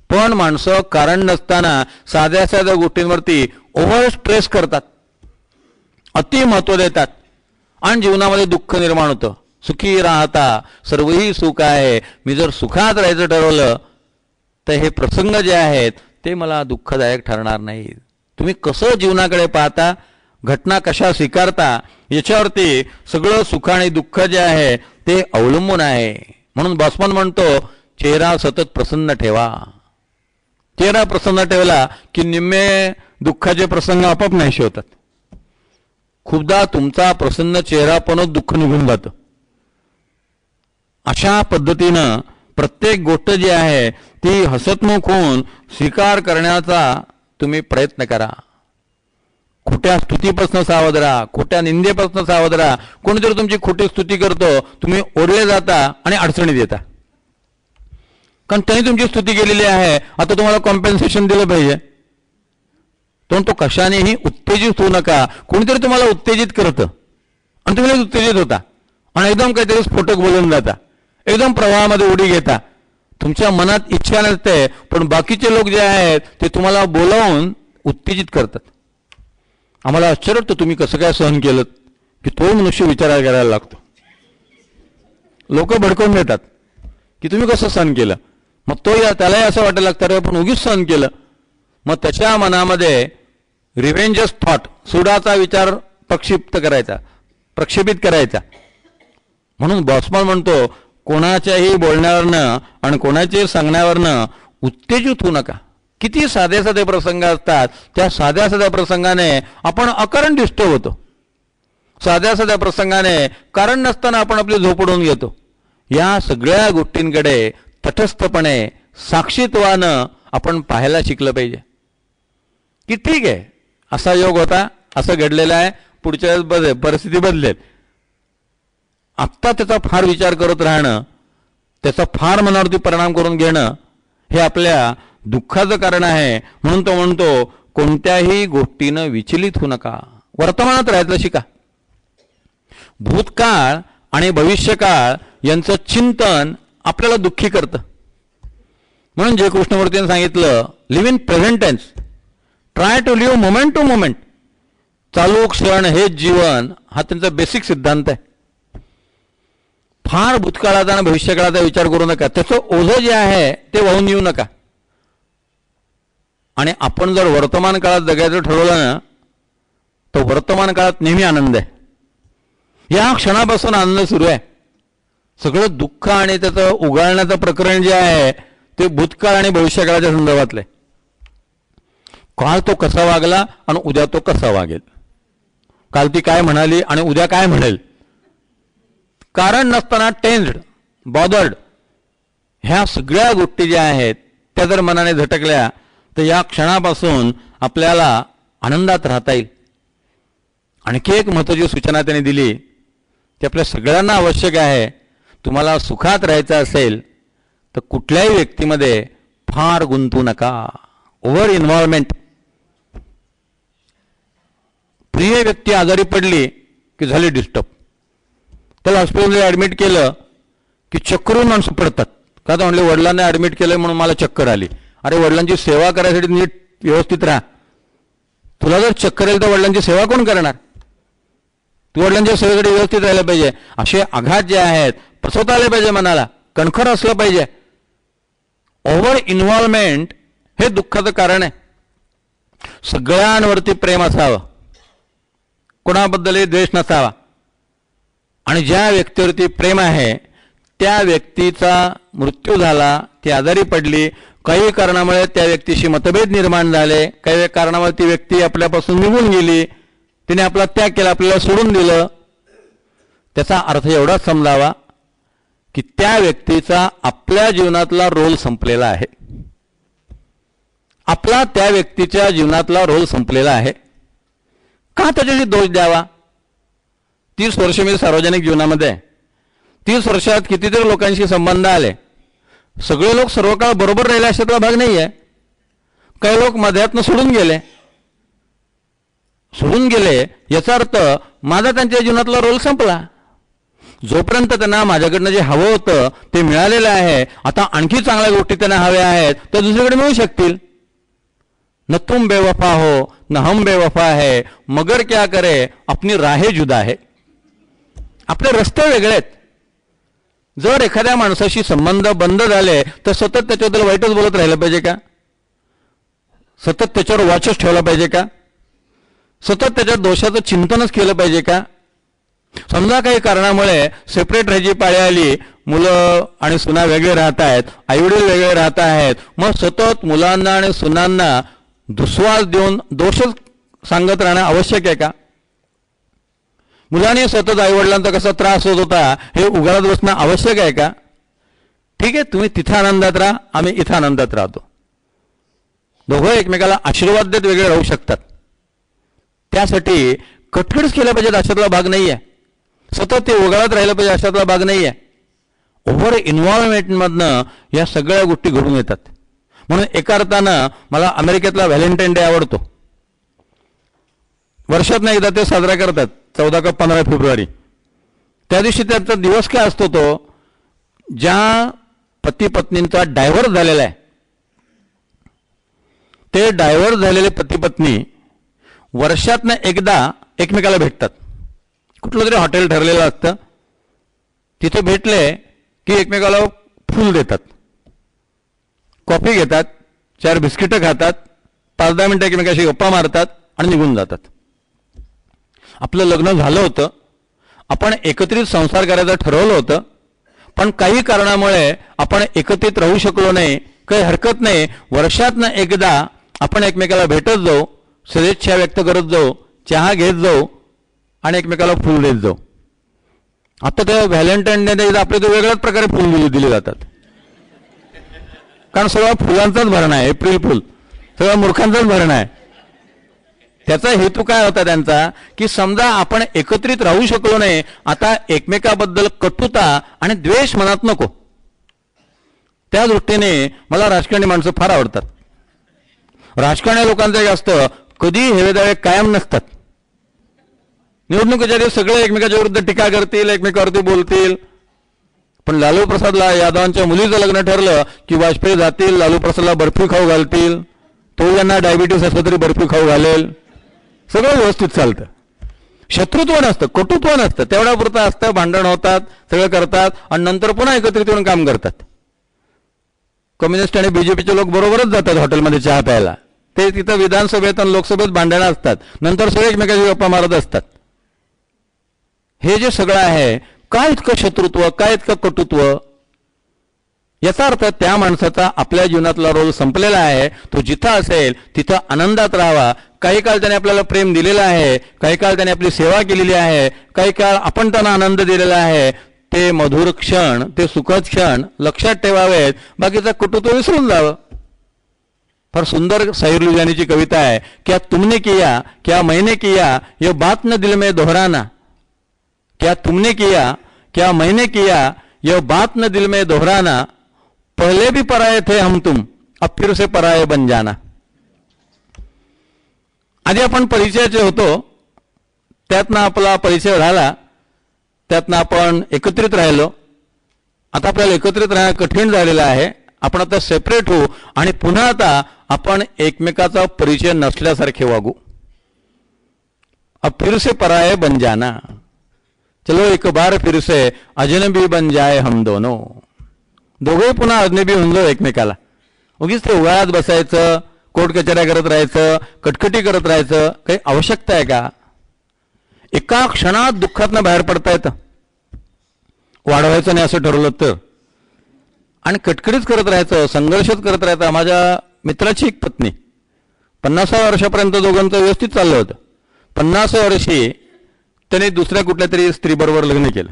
पण माणसं कारण नसताना साध्या गोष्टींवरती ओव्हर स्ट्रेस करतात, अति महत्व देतात आणि जीवनामध्ये दुःख निर्माण होतं. सुखी राहता सर्वही सुख आहे. मी जर सुखात राहायचं ठरवलं तर हे प्रसंग जे आहेत ते मला दुःखदायक ठरणार नाहीत. तुम्ही कसं जीवनाकडे पाहता, घटना कशा स्वीकारता, याच्यावरती सगळं सुख आणि दुःख जे आहे ते अवलंबून आहे. म्हणून बॉसमन म्हणतो चेहरा सतत प्रसन्न ठेवा. चेहरा प्रसन्न ठेवला की निम्मे दुःखाचे प्रसंग आपोआप नाहीसे होतात. खूपदा तुमचा प्रसन्न चेहरा पण दुःख निघून जातं. अशा पद्धतीनं प्रत्येक गोष्ट जी आहे ती हसतमुख होऊन स्वीकार करण्याचा तुम्ही प्रयत्न करा. खोट्या स्तुतीपासून सावध राहा, खोट्या निंदेपासून सावध राहा. कोणीतरी तुमची खोटी स्तुती करतो, तुम्ही ओढले जाता आणि अडचणीत येता. कारण त्यांनी तुमची स्तुती केलेली आहे, आता तुम्हाला कॉम्पेन्सेशन दिलं पाहिजे. तो कशानेही उत्तेजित होऊ नका. कोणीतरी तुम्हाला उत्तेजित करतं आणि तुम्ही उत्तेजित होता आणि एकदम काहीतरी स्फोटक बोलून जाता, एकदम प्रवाहामध्ये उडी घेता. तुमच्या मनात इच्छा नसते, पण बाकीचे लोक जे आहेत ते तुम्हाला बोलावून उत्तेजित करतात. आम्हाला आश्चर्य वाटतं तुम्ही कसं काय सहन केलं, की तो मनुष्य विचार करायला लागतो. लोक भडकवून देतात की तुम्ही कसं सहन केलं. मग त्यालाही असं वाटायला लागतं रे आपण उगीच सहन केलं. मग त्याच्या मनामध्ये रिव्हेंजस थॉट, सुडाचा विचार प्रक्षेपित करायचा. म्हणून बॉसमन म्हणतो कोणाच्याही बोलण्यावरनं आणि कोणाच्याही सांगण्यावरनं उत्तेजित होऊ नका. किती साधे साधे प्रसंग असतात, त्या साध्या साध्या प्रसंगाने आपण अकारण डिस्टर्ब होतो. साध्या साध्या प्रसंगाने कारण नसताना आपण आपली झोप उडवून घेतो. या सगळ्या गोष्टींकडे तटस्थपणे साक्षीत्वानं आपण पाहायला शिकलं पाहिजे की ठीक आहे, असा योग होता, असं घडलेलं आहे, पुढच्या वेळेस परिस्थिती बदलेल. आत्ता त्याचा फार विचार करत राहणं, त्याचा फार मनावरती परिणाम करून घेणं हे आपल्या दुःखाचं कारण आहे. म्हणून तो म्हणतो कोणत्याही गोष्टीनं विचलित होऊ नका, वर्तमानात राहायचं शिका. भूतकाळ आणि भविष्यकाळ यांचं चिंतन आपल्याला दुःखी करतं. म्हणून जे कृष्णमूर्तीने सांगितलं live in present tense, try to live moment to moment. चालू क्षण हेच जीवन, हा त्यांचा बेसिक सिद्धांत आहे. फार भूतकाळाचा आणि भविष्यकाळाचा विचार करू नका. त्याचं ओझं जे आहे ते वाहून येऊ नका. आणि आपण जर वर्तमान काळात जगायचं ठरवलं ना, तर वर्तमान काळात नेहमी आनंद आहे. या क्षणापासून आनंद सुरू आहे. सगळं दुःख आणि त्याचं उगाळण्याचं प्रकरण जे आहे ते भूतकाळ आणि भविष्यकाळाच्या संदर्भातलं आहे. काल तो कसा वागला आणि उद्या तो कसा वागेल, काल ती काय म्हणाली आणि उद्या काय म्हणेल. कारण नसताना टेन्स्ड, बॉदर्ड, ह्या सगळ्या गोष्टी ज्या आहेत त्या जर मनाने झटकल्या तर या क्षणापासून आपल्याला आनंदात राहता येईल. आणखी एक महत्त्वाची सूचना त्यांनी दिली, ती आपल्या सगळ्यांना आवश्यक आहे. तुम्हाला सुखात राहायचं असेल तर कुठल्याही व्यक्तीमध्ये फार गुंतू नका. Over involvement. प्रिय व्यक्ती आजारी पडली की झाली डिस्टर्ब. त्याला हॉस्पिटलमध्ये ॲडमिट केलं की चक्करून माणसं पडतात. का तर म्हणले वडिलांना ॲडमिट केलं म्हणून मला चक्कर आली. अरे वडिलांची सेवा करायसाठी नीट व्यवस्थित राहा. तुला जर चक्कर येईल तर वडिलांची सेवा कोण करणार. तू वडिलांच्या सेवेसाठी व्यवस्थित राहिलं पाहिजे. असे आघात जे आहेत पसवता आले पाहिजे, मनाला कणखर असलं पाहिजे. ओव्हर इन्व्हॉल्वमेंट हे दुःखाचं कारण आहे. सगळ्यांवरती प्रेम असावं, कोणाबद्दलही द्वेष नसावा. आणि ज्या व्यक्तीवरती प्रेम आहे त्या व्यक्तीचा मृत्यू झाला, ती आजारी पडली, काही कारणामुळे त्या व्यक्तीशी मतभेद निर्माण झाले, काही कारणामुळे ती व्यक्ती आपल्यापासून निघून गेली, तिने आपला त्याग केला, आपल्याला सोडून दिलं, त्याचा अर्थ एवढाच समजावा की त्या व्यक्तीचा आपल्या जीवनातला रोल संपलेला आहे. आपला त्या व्यक्तीच्या जीवनातला रोल संपलेला आहे. का त्याच्याशी दोष द्यावा. 30 वर्ष मी सार्वजनिक जीवनामध्ये, 30 वर्षात कितीतरी लोकांशी संबंध आले. सगळे लोक सर्व काळ बरोबर राहिले अशातला भाग नाही आहे. काही लोक मध्यातनं सोडून गेले याचा अर्थ माझा त्यांच्या जीवनातला रोल संपला. जोपर्यंत त्यांना माझ्याकडनं जे हवं होतं ते मिळालेलं आहे, आता आणखी चांगल्या गोष्टी त्यांना हव्या आहेत त्या दुसरीकडे मिळू शकतील. न तुम बेवफा हो न हम बेवफा है, मगर क्या करे अपनी राहे जुदा है. आपले रस्ते वेगळे आहेत. जर एखाद्या माणसाशी संबंध बंद झाले तर सतत त्याच्याबद्दल वाईटच बोलत राहिलं पाहिजे का. सतत त्याच्यावर वॉचच ठेवला पाहिजे का. सतत त्याच्या दोषाचं चिंतनच केलं पाहिजे का. समजा काही कारणामुळे सेपरेट राहायची पाळी आली, मुलं आणि सुना वेगळे राहत आहेत, आईवडील वेगळे राहत आहेत, मग सतत मुलांना आणि सुनांना दुस्वास देऊन दोषच सांगत राहणं आवश्यक आहे का. मुलांनी सतत आईवडिलांचा कसा त्रास होत होता हे उघडत बसणं आवश्यक आहे का. ठीक आहे, तुम्ही तिथं आनंदात राहा, आम्ही इथं आनंदात राहतो. दोघं एकमेकाला आशीर्वाद देत वेगळे राहू शकतात. त्यासाठी कटकटच केल्या पाहिजेत अशातला भाग नाही आहे. सतत ते ओघळत राहिलं पाहिजे अशातला भाग नाही आहे. ओव्हर इन्व्हॉल्वमेंटमधनं या सगळ्या गोष्टी घडून येतात. म्हणून एका अर्थानं मला अमेरिकेतला व्हॅलेंटाईन डे आवडतो. वर्षातनं एकदा ते साजरा करतात 14 का 15 फेब्रुवारी. त्या दिवशी त्याचा दिवस काय असतो, तो ज्या पती पत्नींचा डायव्हर्स झालेला आहे ते डायव्हर्स झालेले पती पत्नी वर्षातनं एकदा एकमेकाला भेटतात. कुठलं तरी हॉटेल ठरलेलं असतं, तिथे भेटले की एकमेकाला फूल देतात, कॉफी घेतात, 4 बिस्किटं खातात, 5-10 मिनिटं एकमेकाशी गप्पा मारतात आणि निघून जातात. आपलं लग्न झालं होतं, आपण एकत्रित संसार करायचं ठरवलं होतं, पण काही कारणामुळे आपण एकत्रित राहू शकलो नाही. काही हरकत नाही, वर्षातनं एकदा आपण एकमेकाला भेटत जाऊ, सदिच्छा व्यक्त करत जाऊ, चहा घेत जाऊ आणि एकमेकाला फूल देत जाऊ. आता त्या व्हॅलेंटाईन डे आपले तर वेगळ्याच प्रकारे फुल दिले जातात, कारण सगळा फुलांचाच भरणा आहे. एप्रिल फुल सगळा मूर्खांचाच भरणा आहे. त्याचा हेतू काय होता त्यांचा, की समजा आपण एकत्रित राहू शकलो नाही, आता एकमेकाबद्दल कटुता आणि द्वेष मनात नको. त्या दृष्टीने मला राजकारणी माणसं फार आवडतात. राजकारणी लोकांचे जास्त कधी हेवेदावे कायम नसतात. निवडणुकीच्या दिवस सगळे एकमेकाच्या विरुद्ध टीका करतील, एकमेकावरती बोलतील. पण लालू प्रसाद यादवांच्या मुलीचं लग्न ठरलं की वाजपेयी जातील, लालू प्रसादला बर्फी खाऊ घालतील, तो यांना डायबिटीस असलं तरी बर्फी खाऊ घालेल. सगळं व्यवस्थित चालतं. शत्रुत्व नसतं, कटुत्व नसतं, तेवढ्यापुरतं असतं. भांडण होतात, सगळं करतात आणि नंतर पुन्हा एकत्रित येऊन काम करतात. कम्युनिस्ट आणि बीजेपीचे लोक बरोबरच जातात हॉटेलमध्ये चहा प्यायला. ते तिथं विधानसभेत आणि लोकसभेत भांडणं असतात, नंतर सगळे एकमेकाची गप्पा मारत असतात. हे जे सगळं आहे, काय इतकं शत्रुत्व, काय इतकं कटुत्व? याचा अर्थ त्या माणसाचा आपल्या जीवनातला रोल संपलेला आहे. तो जिथं असेल तिथं आनंदात राहावा. काही काळ त्याने आपल्याला प्रेम दिलेलं आहे, काही काळ त्याने आपली सेवा केलेली आहे, काही काळ आपण त्यांना आनंद दिलेला आहे. ते मधुर क्षण, ते सुखद क्षण लक्षात ठेवावेत, बाकीचा कटुत्व विसरून जावं. फार सुंदर शाहीर लुधियानीची कविता आहे, क्या तुमने किया क्या मैंने किया ये बात न दिल में दोहराना. क्या तुमने किया क्या मैंने किया यह बात न दिल में दोहराना. पहले भी पराये थे हम तुम अब फिर से पराये बन जाना. आधी आपण परिचयाचे होतो, त्यातनं आपला परिचय झाला, त्यातनं आपण एकत्रित राहिलो. आता आपल्याला एकत्रित राहणं कठीण झालेलं आहे. आपण आता सेपरेट होऊ आणि पुन्हा आता आपण एकमेकाचा परिचय नसल्यासारखे वागू. अब फिर से पराये बन जाना. चलो एक बार फिर से अजनबी बन जाए हम दोनों. दोघे पुन्हा अजनबी होऊन जाऊ एकमेकाला. उगीच ते उगाळ्यात बसायचं, कोर्ट कचऱ्या करत राहायचं, कटकटी करत राहायचं काही आवश्यकता आहे का? एका क्षणात दुःखातनं बाहेर पडता येतं, वाढवायचं नाही असं ठरवलं तर. आणि कटकडीच करत राहायचं, संघर्षच करत राहायचा. माझ्या मित्राची एक पत्नी 50व्या वर्षापर्यंत दोघांचं व्यवस्थित चाललं होतं. 50व्या वर्षी त्याने दुसऱ्या कुठल्या तरी स्त्रीबरोबर लग्न केलं.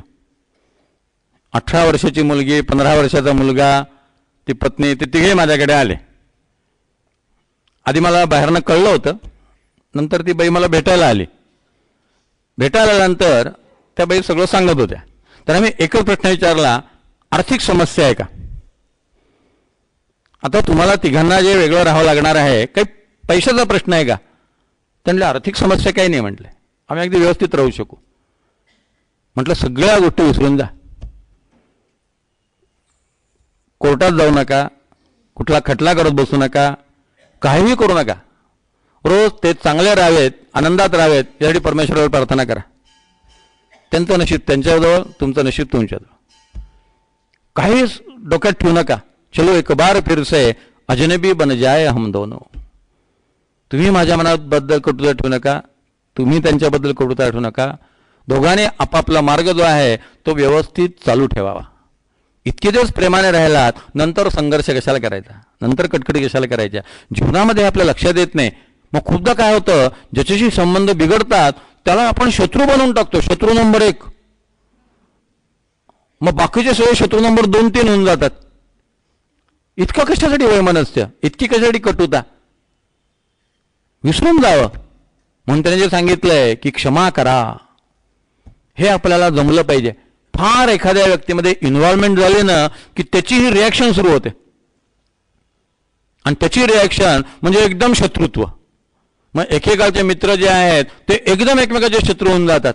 18 वर्षाची मुलगी, 15 वर्षाचा मुलगा, ती पत्नी, ते तिघे माझ्याकडे आले. आधी मला बाहेरनं कळलं होतं, नंतर ती बाई मला भेटायला आली. भेटायला आल्यानंतर त्या बाई सगळं सांगत होत्या. तर आम्ही एकच प्रश्न विचारला, आर्थिक समस्या आहे का? आता तुम्हाला तिघांना जे वेगळं राहावं लागणार आहे, काही पैशाचा प्रश्न आहे का? त्यांना आर्थिक समस्या काही नाही म्हटले, आम्ही अगदी व्यवस्थित राहू शकू. म्हटलं सगळ्या गोष्टी विसरून जा, कोर्टात जाऊ नका, कुठला खटला करत बसू नका, काहीही करू नका. रोज ते चांगले राहावेत, आनंदात राहावेत यासाठी परमेश्वरावर प्रार्थना करा. त्यांचं नशीब त्यांच्याजवळ, तुमचं नशीब तुमच्याजवळ. काहीच डोक्यात ठेवू नका. चलो एक बार फिर से अजनबी बन जाए हम दोनों. तुम्ही माझ्या मनाबद्दल कटुता ठेवू नका, तुम्ही त्यांच्याबद्दल कटुता ठेवू नका. दोघांनी आपापला मार्ग जो आहे तो व्यवस्थित चालू ठेवावा. इतके दिवस प्रेमाने राहिलात, नंतर संघर्ष कशाला करायचा, नंतर कटकटी कशाला करायच्या? जीवनामध्ये आपल्या लक्षात येत नाही. मग खूपदा काय होतं, ज्याच्याशी संबंध बिघडतात त्याला आपण शत्रू बनवून टाकतो, शत्रू नंबर 1. मग बाकीचे सगळे शत्रू नंबर 2-3 होऊन जातात. इतकं कशासाठी वैमनस्य, इतकी कशासाठी कटुता? विसरून जावं. म्हणून त्याने जे सांगितलंय की क्षमा करा, हे आपल्याला जमलं पाहिजे. फार एखाद्या व्यक्तीमध्ये इन्व्हॉल्वमेंट झाली ना की त्याची ही रिॲक्शन सुरू होते, आणि त्याची रिॲक्शन म्हणजे एकदम शत्रुत्व. मग एकेकाळचे मित्र जे आहेत ते एकदम एकमेकाचे शत्रू होऊन जातात.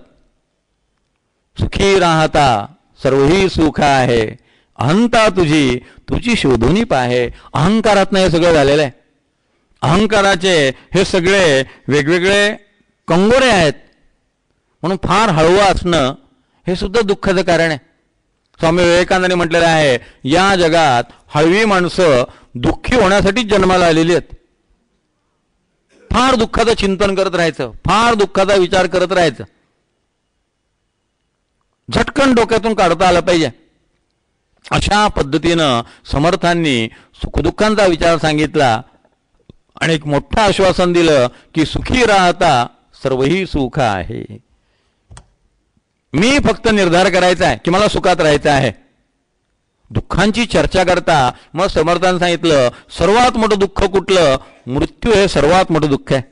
सुखी राहता सर्वही सुख आहे, अहंता तुझी तुझी शोधून पाहे. अहंकारातनं हे सगळं झालेलं आहे. अहंकाराचे हे सगळे वेगवेगळे कंगोरे आहेत. म्हणून फार हळवं असणं हे सुद्धा दुःखाचं कारण आहे. स्वामी विवेकानंदांनी म्हटलेलं आहे, या जगात हळवी माणसं दुःखी होण्यासाठीच जन्माला आलेली आहेत. फार दुःखाचं चिंतन करत राहायचं, फार दुःखाचा विचार करत राहायचं, झटकन डोक्यातून काढता आलं पाहिजे. अशा पद्धतीनं समर्थांनी सुखदुःखांचा विचार सांगितला आणि एक मोठं आश्वासन दिलं की सुखी राहता सर्वही सुख आहे. मी फक्त निर्धार करायचा आहे की मला सुखात राहायचं आहे. दुःखांची चर्चा करता मग समर्थांनी सांगितलं, सर्वात मोठं दुःख कुठलं? मृत्यू हे सर्वात मोठं दुःख आहे.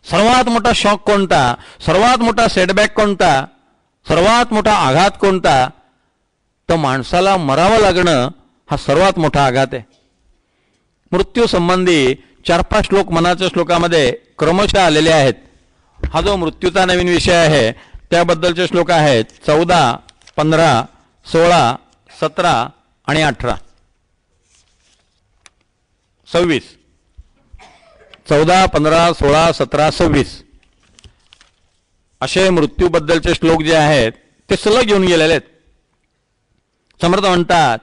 सर्वात मोठा शॉक कोणता? सर्वात मोठा सेटबॅक कोणता? सर्वात मोठा आघात कोणता? तर माणसाला मरावं लागणं हा सर्वात मोठा आघात आहे. मृत्यू संबंधी 4-5 श्लोक मनाच्या श्लोकामध्ये क्रमशः आलेले आहेत. हा जो मृत्यूचा नवीन विषय आहे त्याबद्दलचे श्लोक आहेत 14, 15, 16, 17 आणि 18, 26. 14, 15, 16, 17, 26 असे मृत्यूबद्दलचे श्लोक जे आहेत ते सलग घेऊन गेलेले आहेत. समर्थ म्हणतात,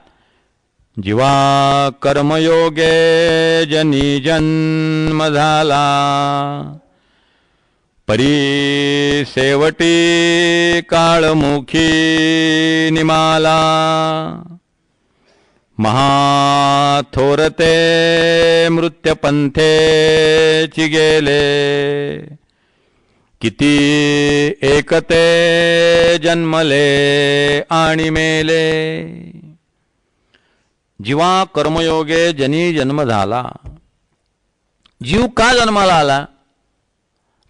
जीवा कर्मयोगे जनी जन्म झाला, परी सेवटी काळमुखी निमाला, महाथोरते मृत्यपंथेची गेले, किती एकते जन्मले आणि मेले. जीवा कर्मयोगे जनी जन्म झाला. जीव का जन्माला आला?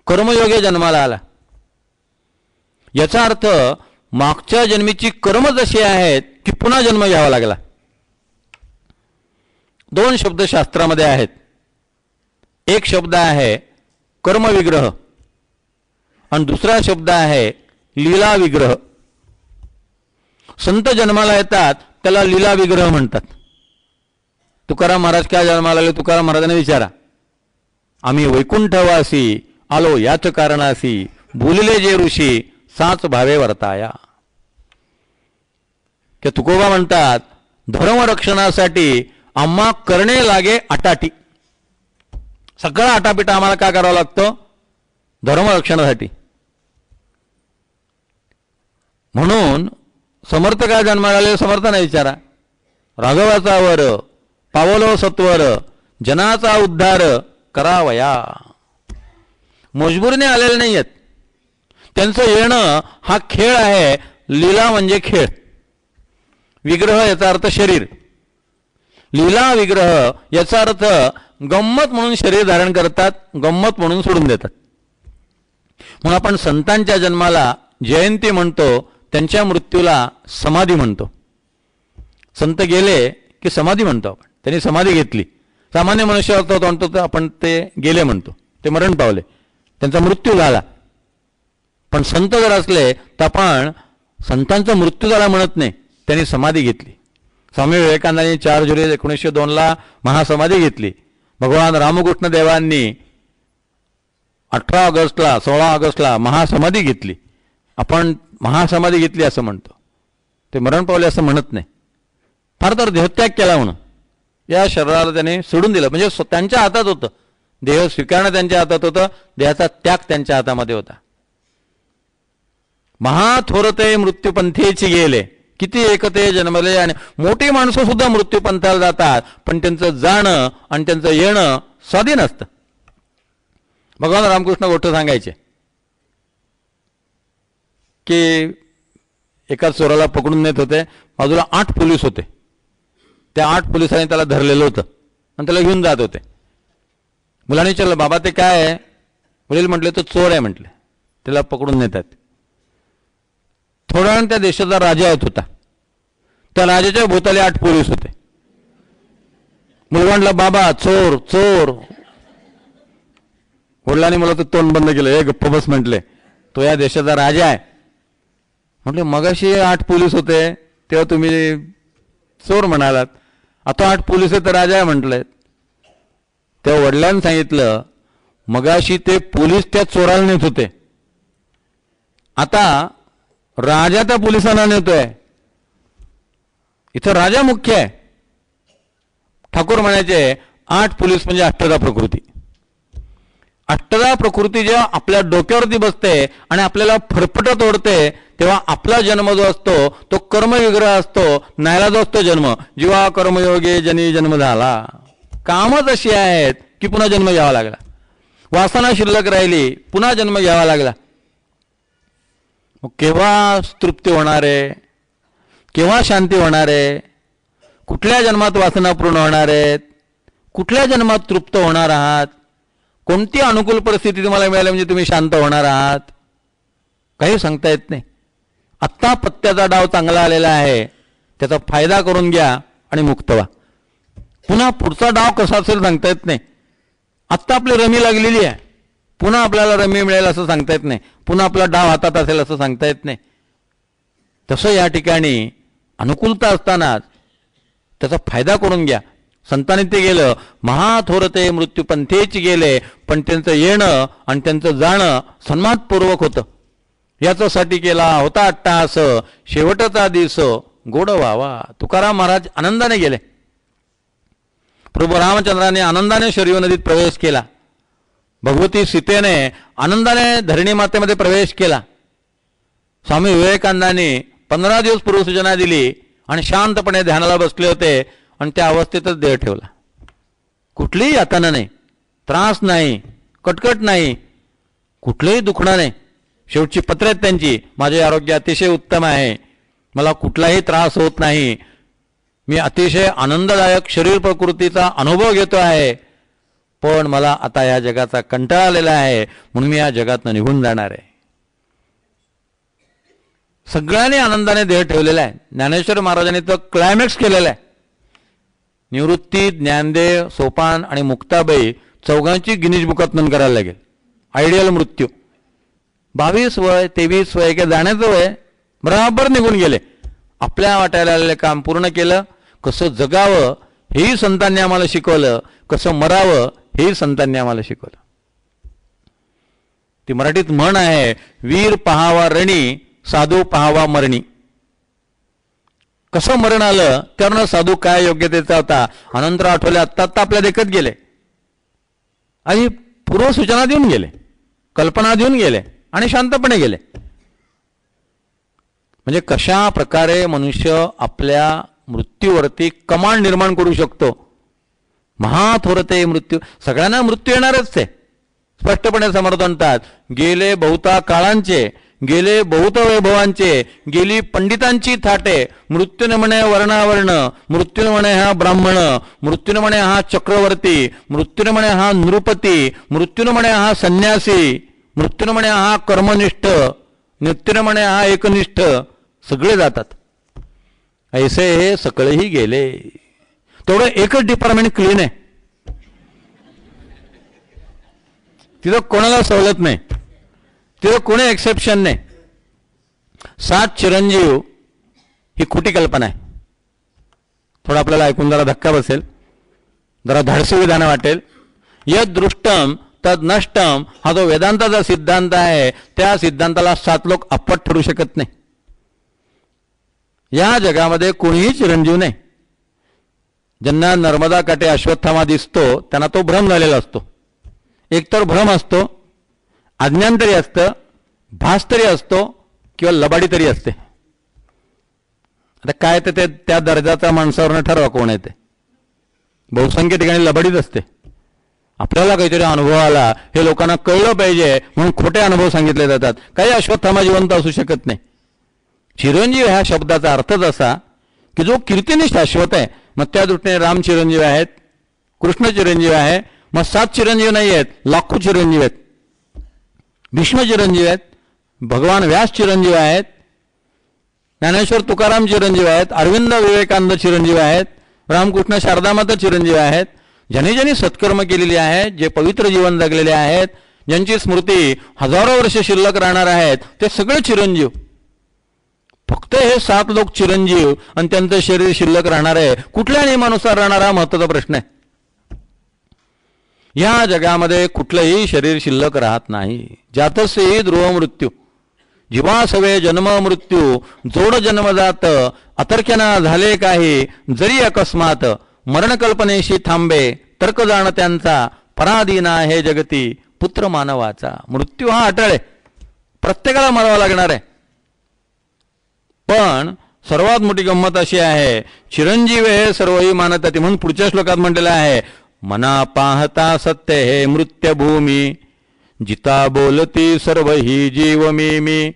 कर्मयोगे जन्माला आला. याचा अर्थ मागच्या जन्मीची कर्म जशी आहेत की पुन्हा जन्म घ्यावा लागला. 2 शब्द शास्त्रामध्ये आहेत. एक शब्द आहे कर्मविग्रह आणि दुसरा शब्द आहे लीला विग्रह. संत जन्माला येतात त्याला लीला विग्रह म्हणतात. तुकाराम महाराज काय जन्माला आले? तुकाराम महाराजांनी विचारा, आम्ही वैकुंठवासी आलो याच कारणासी, बोलिले जे ऋषी साच भावे वर्ताया. की तुकोबा म्हणतात, धर्मरक्षणासाठी आम्हा करणे लागे अटाटी. सगळा आटापिटा आम्हाला काय करावं लागतं? धर्मरक्षणासाठी. म्हणून समर्थ काय जन्माला आले? समर्थांना विचारा. राघवाचा वर पावलो सत्वर, जनाचा उद्धार करावया. मजबुरीने आलेले नाही आहेत. त्यांचं येणं हा खेळ आहे. लीला म्हणजे खेळ, विग्रह याचा अर्थ शरीर. लीला विग्रह याचा अर्थ गंमत म्हणून शरीर धारण करतात, गंमत म्हणून सोडून देतात. म्हणून आपण संतांच्या जन्माला जयंती म्हणतो, त्यांच्या मृत्यूला समाधी म्हणतो. संत गेले की समाधी म्हणतो आपण. त्यांनी समाधी घेतली. सामान्य मनुष्य म्हणतो तर आपण ते गेले म्हणतो, ते मरण पावले, त्यांचा मृत्यू झाला. पण संत जर असले तर आपण संतांचा मृत्यू झाला म्हणत नाही, त्यांनी समाधी घेतली. स्वामी विवेकानंदांनी 4 जुलै 1902 महासमाधी घेतली. भगवान रामकृष्ण देवांनी 18 ऑगस्टला 16 ऑगस्टला महासमाधी घेतली. आपण महासमाधी घेतली असं म्हणतो, ते मरण पावले असं म्हणत नाही. फार तर देहत्याग केला म्हणून या शरीराला त्याने सोडून दिलं. म्हणजे त्यांच्या हातात होतं, देह स्वीकारणं त्यांच्या हातात होतं, देहाचा त्याग त्यांच्या हातामध्ये होता. महाथोरते मृत्यूपंथीची गेले, किती एकते जन्मले. आणि मोठी माणसं सुद्धा मृत्यूपंथाला जातात, पण त्यांचं जाणं आणि त्यांचं येणं स्वाधीन असतं. भगवान रामकृष्ण गोष्ट सांगायचे की एका चोराला पकडून नेत होते. बाजूला 8 पोलीस होते. त्या 8 पोलिसांनी त्याला धरलेलं होतं आणि त्याला घेऊन जात होते. मुलांनी विचारलं, बाबा ते काय आहे? वडील म्हटले तो चोर आहे म्हटले, त्याला पकडून नेतात. थोड्या वेळानं त्या देशाचा राजा येत होता. त्या राजाच्या भोवताली 8 पोलीस होते. मुलगा म्हटला बाबा चोर चोर. वडिलांनी मला तर तोंड बंद केलं. हे गप्प बस म्हटले, तो या देशाचा राजा आहे. म्हटले मगाशी 8 पोलीस होते तेव्हा तुम्ही चोर म्हणालात, आता 8 पोलीस आहेत तर राजा आहे म्हटलंय. तेव्हा वडिलांनी सांगितलं मगाशी ते पोलीस त्या चोराला नेत होते, आता राजा त्या पोलिसांना नेतोय. इथं राजा मुख्य आहे. ठाकूर म्हणायचे 8 पोलीस म्हणजे अष्टधा प्रकृती. अष्टधा प्रकृती जेव्हा आपल्या डोक्यावरती बसते आणि आपल्याला फरफटत ओढते तेव्हा आपला जन्म जो असतो तो कर्मविग्रह असतो. न्यायला जो असतो जन्म, जीवा कर्मयोगे जनी जन्म झाला. कामच अशी आहेत की पुन्हा जन्म घ्यावा लागला. वासना शिल्लक राहिली, पुन्हा जन्म घ्यावा लागला. मग केव्हा तृप्ती होणार आहे, केव्हा शांती होणार आहे, कुठल्या जन्मात वासना पूर्ण होणार आहेत, कुठल्या जन्मात तृप्त होणार आहात, कोणती अनुकूल परिस्थिती तुम्हाला मिळाली म्हणजे तुम्ही शांत होणार आहात, काही सांगता येत नाही. आत्ता पत्त्याचा डाव चांगला आलेला आहे, त्याचा फायदा करून घ्या आणि मुक्त व्हा. पुन्हा पुढचा डाव कसा असेल सांगता येत नाही. आत्ता आपली रमी लागलेली आहे, पुन्हा आपल्याला रमी मिळेल असं सांगता येत नाही. पुन्हा आपला डाव हातात असेल असं सांगता येत नाही. तसं या ठिकाणी अनुकूलता असतानाच त्याचा फायदा करून घ्या. संतांनी ते गेलं, महाथोरते मृत्यूपंथेची गेले, पण त्यांचं येणं आणि त्यांचं जाणं सन्मानपूर्वक होतं. याच्यासाठी केला होता अट्टाहास, शेवटचा दिवस गोड व्हावा. तुकाराम महाराज आनंदाने गेले. प्रभू रामचंद्राने आनंदाने शरयू नदीत प्रवेश केला. भगवती सीतेने आनंदाने धरणी मातेमध्ये प्रवेश केला. स्वामी विवेकानंदांनी 15 दिवस पूर्वसूचना दिली आणि शांतपणे ध्यानाला बसले होते आणि त्या अवस्थेतच देह ठेवला. कुठलीही यातना नाही, त्रास नाही, कटकट नाही, कुठलंही दुखणं नाही. शेवटची पत्र आहेत त्यांची, माझे आरोग्य अतिशय उत्तम आहे, मला कुठलाही त्रास होत नाही, मी अतिशय आनंददायक शरीर प्रकृतीचा अनुभव घेतो आहे, पण मला आता या जगाचा कंटाळा आलेला आहे म्हणून मी या जगातनं निघून जाणार आहे. सगळ्यांनी आनंदाने देह ठेवलेला आहे. ज्ञानेश्वर महाराजांनी तर क्लायमॅक्स केलेला आहे. निवृत्ती, ज्ञानदेव, सोपान आणि मुक्ताबाई चौघांची गिनीज बुकात नोंद करायला लागेल. आयडियल मृत्यू 22 वय 23 वय के जाण्याचं वय बराबर निघून गेले. आपल्या वाटायला आलेलं काम पूर्ण केलं. कसं जगावं हेही संतांनी आम्हाला शिकवलं, कसं मरावं हेही संतांनी आम्हाला शिकवलं. ती मराठीत म्हण आहे, वीर पहावा रणी, साधू पहावा मरणी. कसं मरण आलं त्यानं साधू काय योग्यतेचा होता. अनंतराव आठवले आत्ता आपल्या देखत गेले आणि पूर्वसूचना देऊन गेले, कल्पना देऊन गेले आणि शांतपणे गेले. म्हणजे कशा प्रकारे मनुष्य आपल्या मृत्यूवरती कमांड निर्माण करू शकतो. महाथोरते मृत्यू, सगळ्यांना मृत्यू येणारच आहे. स्पष्टपणे समर्थ म्हणतात, गेले बहुता काळांचे, गेले बहुत वैभवांचे, गेली पंडितांची थाटे, मृत्यूने म्हणे वर्णावर्ण, मृत्यूने म्हणे हा ब्राह्मण, मृत्यूने म्हणे हा चक्रवर्ती, मृत्यूने म्हणे हा नृपती, मृत्यूने म्हणे हा संन्यासी, मृत्यूने म्हणे हा कर्मनिष्ठ, मृत्यूने म्हणे हा एकनिष्ठ. सगळे जातात. ऐसे हे सगळेही गेले. तेवढं एकच डिपार्टमेंट क्लीन आहे, तिथं कोणाला सवलत नाही, तिथं कोणी एक्सेप्शन नाही. 7 चिरंजीव ही खोटी कल्पना आहे. थोडं आपल्याला ऐकून जरा धक्का बसेल, जरा धाडसी विधान वाटेल. यद दृष्टम तद नष्टम हा जो वेदांताचा सिद्धांत आहे, त्या सिद्धांताला 7 लोक अपट ठरू शकत नाही. या जगामध्ये कोणीही चिरंजीव नाही. ज्यांना नर्मदा काठी अश्वत्थामा दिसतो त्यांना तो भ्रम झालेला असतो. एकतर भ्रम असतो, अज्ञान तरी असतं, भास तरी असतो किंवा लबाडी तरी असते. आता काय ते त्या दर्जाचा माणसावरनं ठरवा कोण आहे ते. बहुसंख्य ठिकाणी लबाडीच असते. आपल्याला काहीतरी अनुभव आला हे लोकांना कळलं पाहिजे म्हणून खोटे अनुभव सांगितले जातात. काही अश्वत्थामा जिवंत असू शकत नाही. चिरंजीव ह्या शब्दाचा अर्थच असा की जो कीर्तीने शाश्वत आहे. मग त्या दृष्टीने राम चिरंजीव आहेत, कृष्ण चिरंजीव आहे, मग 7 चिरंजीव नाही आहेत, लाखो चिरंजीव आहेत. भीष्म चिरंजीव आहेत, भगवान व्यास चिरंजीव आहेत, ज्ञानेश्वर तुकाराम चिरंजीव आहेत, अरविंद विवेकानंद चिरंजीव आहेत, रामकृष्ण शारदामाता चिरंजीव आहेत. ज्यांनी ज्यांनी सत्कर्म केलेली आहेत, जे पवित्र जीवन जगलेले आहेत, ज्यांची स्मृती हजारो वर्ष शिल्लक राहणार आहेत, ते सगळे चिरंजीव. फक्त हे 7 लोक चिरंजीव आणि त्यांचं शरीर शिल्लक राहणार आहे. कुठल्या नियमानुसार राहणार हा महत्त्वाचा प्रश्न आहे. या जगामध्ये कुठलंही शरीर शिल्लक राहत नाही. जातस्य ध्रुव मृत्यू जीवासवे जन्म मृत्यू जोड जन्मजात अतर्क्याना झाले काही जरी अकस्मात मरणकल्पनेशी थांबे तर्क जाण त्यांचा पराधीना हे जगती पुत्र मानवाचा. मृत्यू हा अटळ आहे, प्रत्येकाला मरावा लागणार आहे. पण सर्वात मोठी गंमत अशी आहे, चिरंजीव हे सर्वही मानतात. म्हणून पुढच्या श्लोकात म्हटलेलं आहे, मना पाहता सत्य हे मृत्यभूमी जिता बोलती सर्व ही जीव मी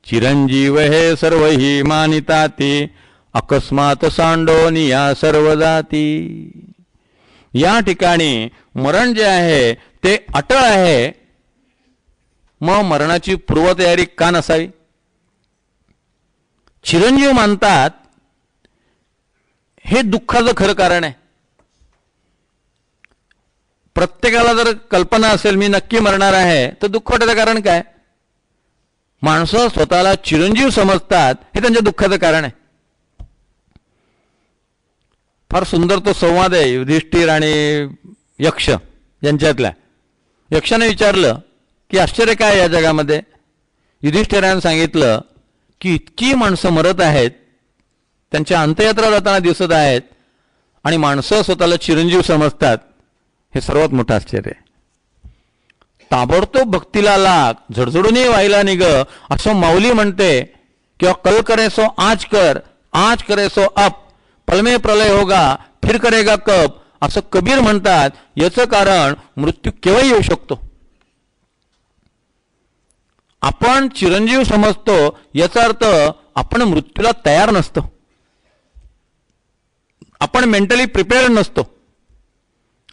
चिरंजीव हे सर्व ही मानिताती अकस्मात सांडोनिया सर्व जाती. या ठिकाणी मरण जे आहे ते अटळ आहे. मग मरणाची पूर्वतयारी का नसावी? चिरंजीव मानतात हे दुःखाचं खरं कारण आहे. प्रत्येकाला जर कल्पना असेल मी नक्की मरणार आहे तर दुःख वाटायचं कारण काय? माणसं स्वतःला चिरंजीव समजतात हे त्यांच्या दुःखाचं कारण आहे. फार सुंदर तो संवाद आहे युधिष्ठिर आणि यक्ष यांच्यातला. यक्षाने विचारलं की आश्चर्य काय या जगामध्ये? युधिष्ठिराने सांगितलं की इतकी माणसं मरत आहेत, त्यांच्या अंत्ययात्रा जाताना दिसत आहेत आणि माणसं स्वतःला चिरंजीव समजतात. हे सर्वात मोठं आश्चर्य आहे. ताबडतोब भक्तीला लाग, झडझडूनही व्हायला निघ असं माऊली म्हणते. किंवा कल करे सो आज कर, आज करे सो अप, पलमे प्रलय होगा फिर करेगा कब असं कबीर म्हणतात. याचं कारण मृत्यू केव्हाही येऊ शकतो. आपण चिरंजीव समजतो याचा अर्थ आपण मृत्यूला तयार नसतो, आपण मेंटली प्रिपेअर्ड नसतो.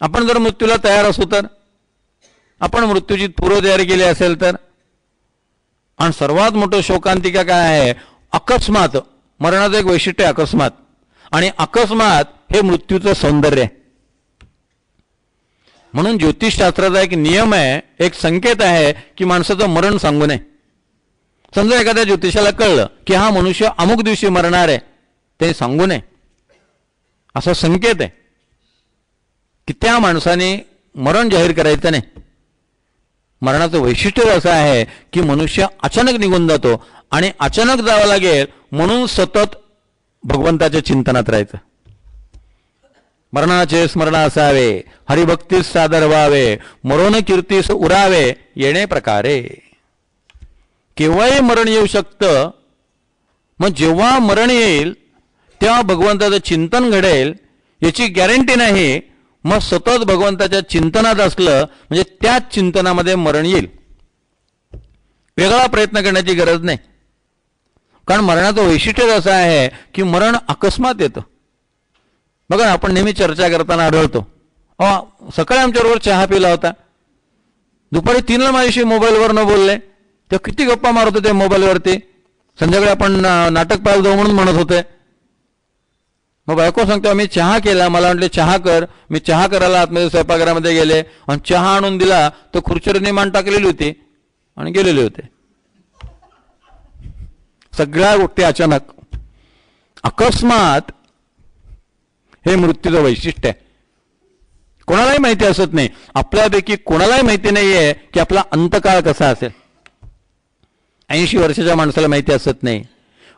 आपण जर मृत्यूला तयार असू तर, आपण मृत्यूची पूर्वतयारी केली असेल तर. आणि सर्वात मोठं शोकांतिका काय आहे? अकस्मात. मरणाचं एक वैशिष्ट्य आहे अकस्मात. आणि अकस्मात हे मृत्यूचं सौंदर्य आहे. म्हणून ज्योतिषशास्त्राचा एक नियम आहे, एक संकेत आहे की माणसाचं मरण सांगू नये. समजा एखाद्या ज्योतिषाला कळलं की हा मनुष्य अमुक दिवशी मरणार आहे, ते सांगू नये. असा संकेत आहे की त्या माणसाने मरण जाहीर करायचं नाही. मरणाचं वैशिष्ट्य असं आहे की मनुष्य अचानक निघून जातो आणि अचानक जावं लागेल म्हणून सतत भगवंताच्या चिंतनात राहायचं. मरणाचे स्मरण असावे, हरिभक्तीस सादर व्हावे, मरोन कीर्तीस उरावे येणे प्रकारे. केव्हाही मरण येऊ शकतं. मग जेव्हा मरण येईल तेव्हा भगवंताचं चिंतन घडेल याची गॅरंटी नाही. मग सतत भगवंताच्या चिंतनात असलं म्हणजे त्याच चिंतनामध्ये मरण येईल. वेगळा प्रयत्न करण्याची गरज नाही. कारण मरणाचं वैशिष्ट्य असं आहे की मरण अकस्मात येतं. बघा आपण नेहमी चर्चा करताना आढळतो, सकाळी आमच्याबरोबर चहा पिला होता, दुपारी 3ला माझ्याशी मोबाईलवर न बोलले, ते किती गप्पा मारत होते मोबाईलवरती, संध्याकाळी आपण नाटक पाहायला जाऊ म्हणून म्हणत होते. मग बायको सांगतो आम्ही चहा केला, मला म्हटले चहा कर. मी चहा करायला आतमध्ये स्वयंपाकघरामध्ये गेले आणि चहा आणून दिला तर खुर्चीने मान टाकलेली होती आणि गेलेले होते. सगळ्या गोष्टी अचानक अकस्मात हे मृत्यूचं वैशिष्ट्य आहे. कोणालाही माहिती असत नाही, आपल्यापैकी कोणालाही माहिती नाहीये की आपला अंतकाळ कसा असेल. 80 वर्षाच्या माणसाला माहिती असत नाही,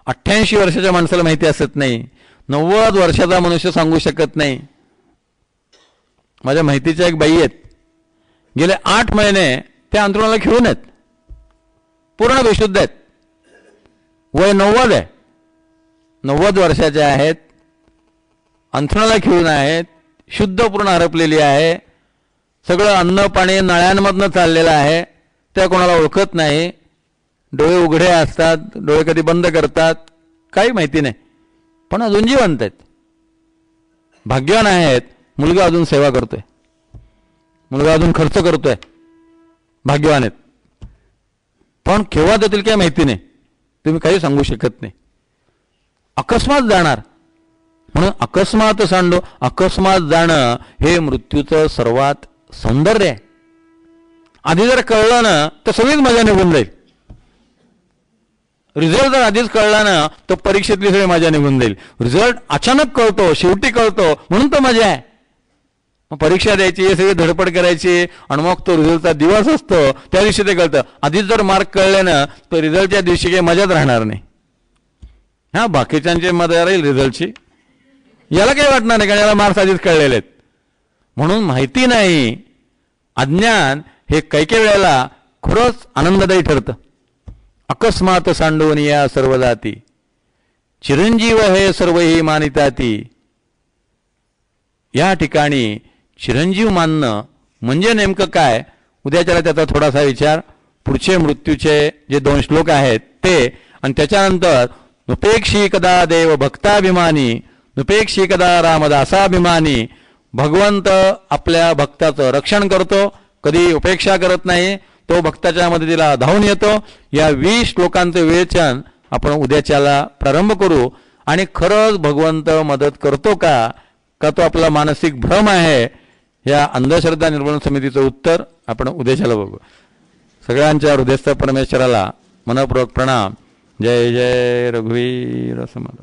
88 वर्षाच्या माणसाला माहिती असत नाही, 90 वर्षाचा मनुष्य सांगू शकत नाही. माझ्या माहितीच्या एक बाई आहेत, गेले 8 महिने त्या अंथरुणाला खिळून आहेत, पूर्ण बेशुद्ध आहेत, वय 90 आहे, 90 वर्षाच्या आहेत, अंथरुणाला खिळून आहेत, शुद्ध पूर्ण हरपलेली आहे, सगळं अन्न पाणी नळ्यांमधनं चाललेलं आहे, त्या कोणाला ओळखत नाही, डोळे उघडे असतात, डोळे कधी बंद करतात, काही माहिती नाही, पण अजून जिवंत आहेत, भाग्यवान आहेत. मुलगा अजून सेवा करतोय, मुलगा अजून खर्च करतोय, भाग्यवान आहेत. पण केव्हा देतील काय माहिती नाही, तुम्ही काही सांगू शकत नाही. अकस्मात जाणार, म्हणून अकस्मात सांडो. अकस्मात जाणं हे मृत्यूचं सर्वात सौंदर्य आहे. आधी जर कळलं ना तर सगळीच मजा निघून जाईल. रिझल्ट जर आधीच कळला ना तर परीक्षेतली सगळी मजा निघून जाईल. रिझल्ट अचानक कळतो, शेवटी कळतो, म्हणून तो मजा आहे. मग परीक्षा द्यायची, सगळी धडपड करायची, आणि मग तो रिझल्टचा दिवस असतो, त्या दिवशी ते कळतं. आधीच जर मार्क कळले ना तर रिझल्टच्या दिवशी काही मजाच राहणार नाही. हा, बाकीच्यांची मजा राहील रिझल्टची, याला काही वाटणार नाही, कारण याला मार्क्स आधीच कळलेले आहेत. म्हणून माहिती नाही, अज्ञान हे काही काही वेळेला खरंच आनंददायी ठरतं. अकस्मात सांडून या सर्व जाती, चिरंजीव हे सर्व ही मानिताती. या ठिकाणी चिरंजीव मानणं म्हणजे नेमकं काय, उद्याच्याला त्याचा थोडासा विचार. पुढचे मृत्यूचे जे 2 श्लोक आहेत ते, आणि त्याच्यानंतर नुपेक्षी कदा देव भक्ताभिमानी, नुपेक्षी कदा रामदासाभिमानी. भगवंत आपल्या भक्ताचं रक्षण करतो, कधी उपेक्षा करत नाही, तो भक्ताच्या मदतीला धावून येतो. या 20 श्लोकांचे विवेचन आपण उद्याच्याला प्रारंभ करू. आणि खरंच भगवंत मदत करतो का तो आपला मानसिक भ्रम आहे, या अंधश्रद्धा निर्मूलन समितीचं उत्तर आपण उद्याच्याला बघू. सगळ्यांच्या हृदयस्थ परमेश्वराला मनपूर्वक प्रणाम. जय जय रघुवीर समर्थ.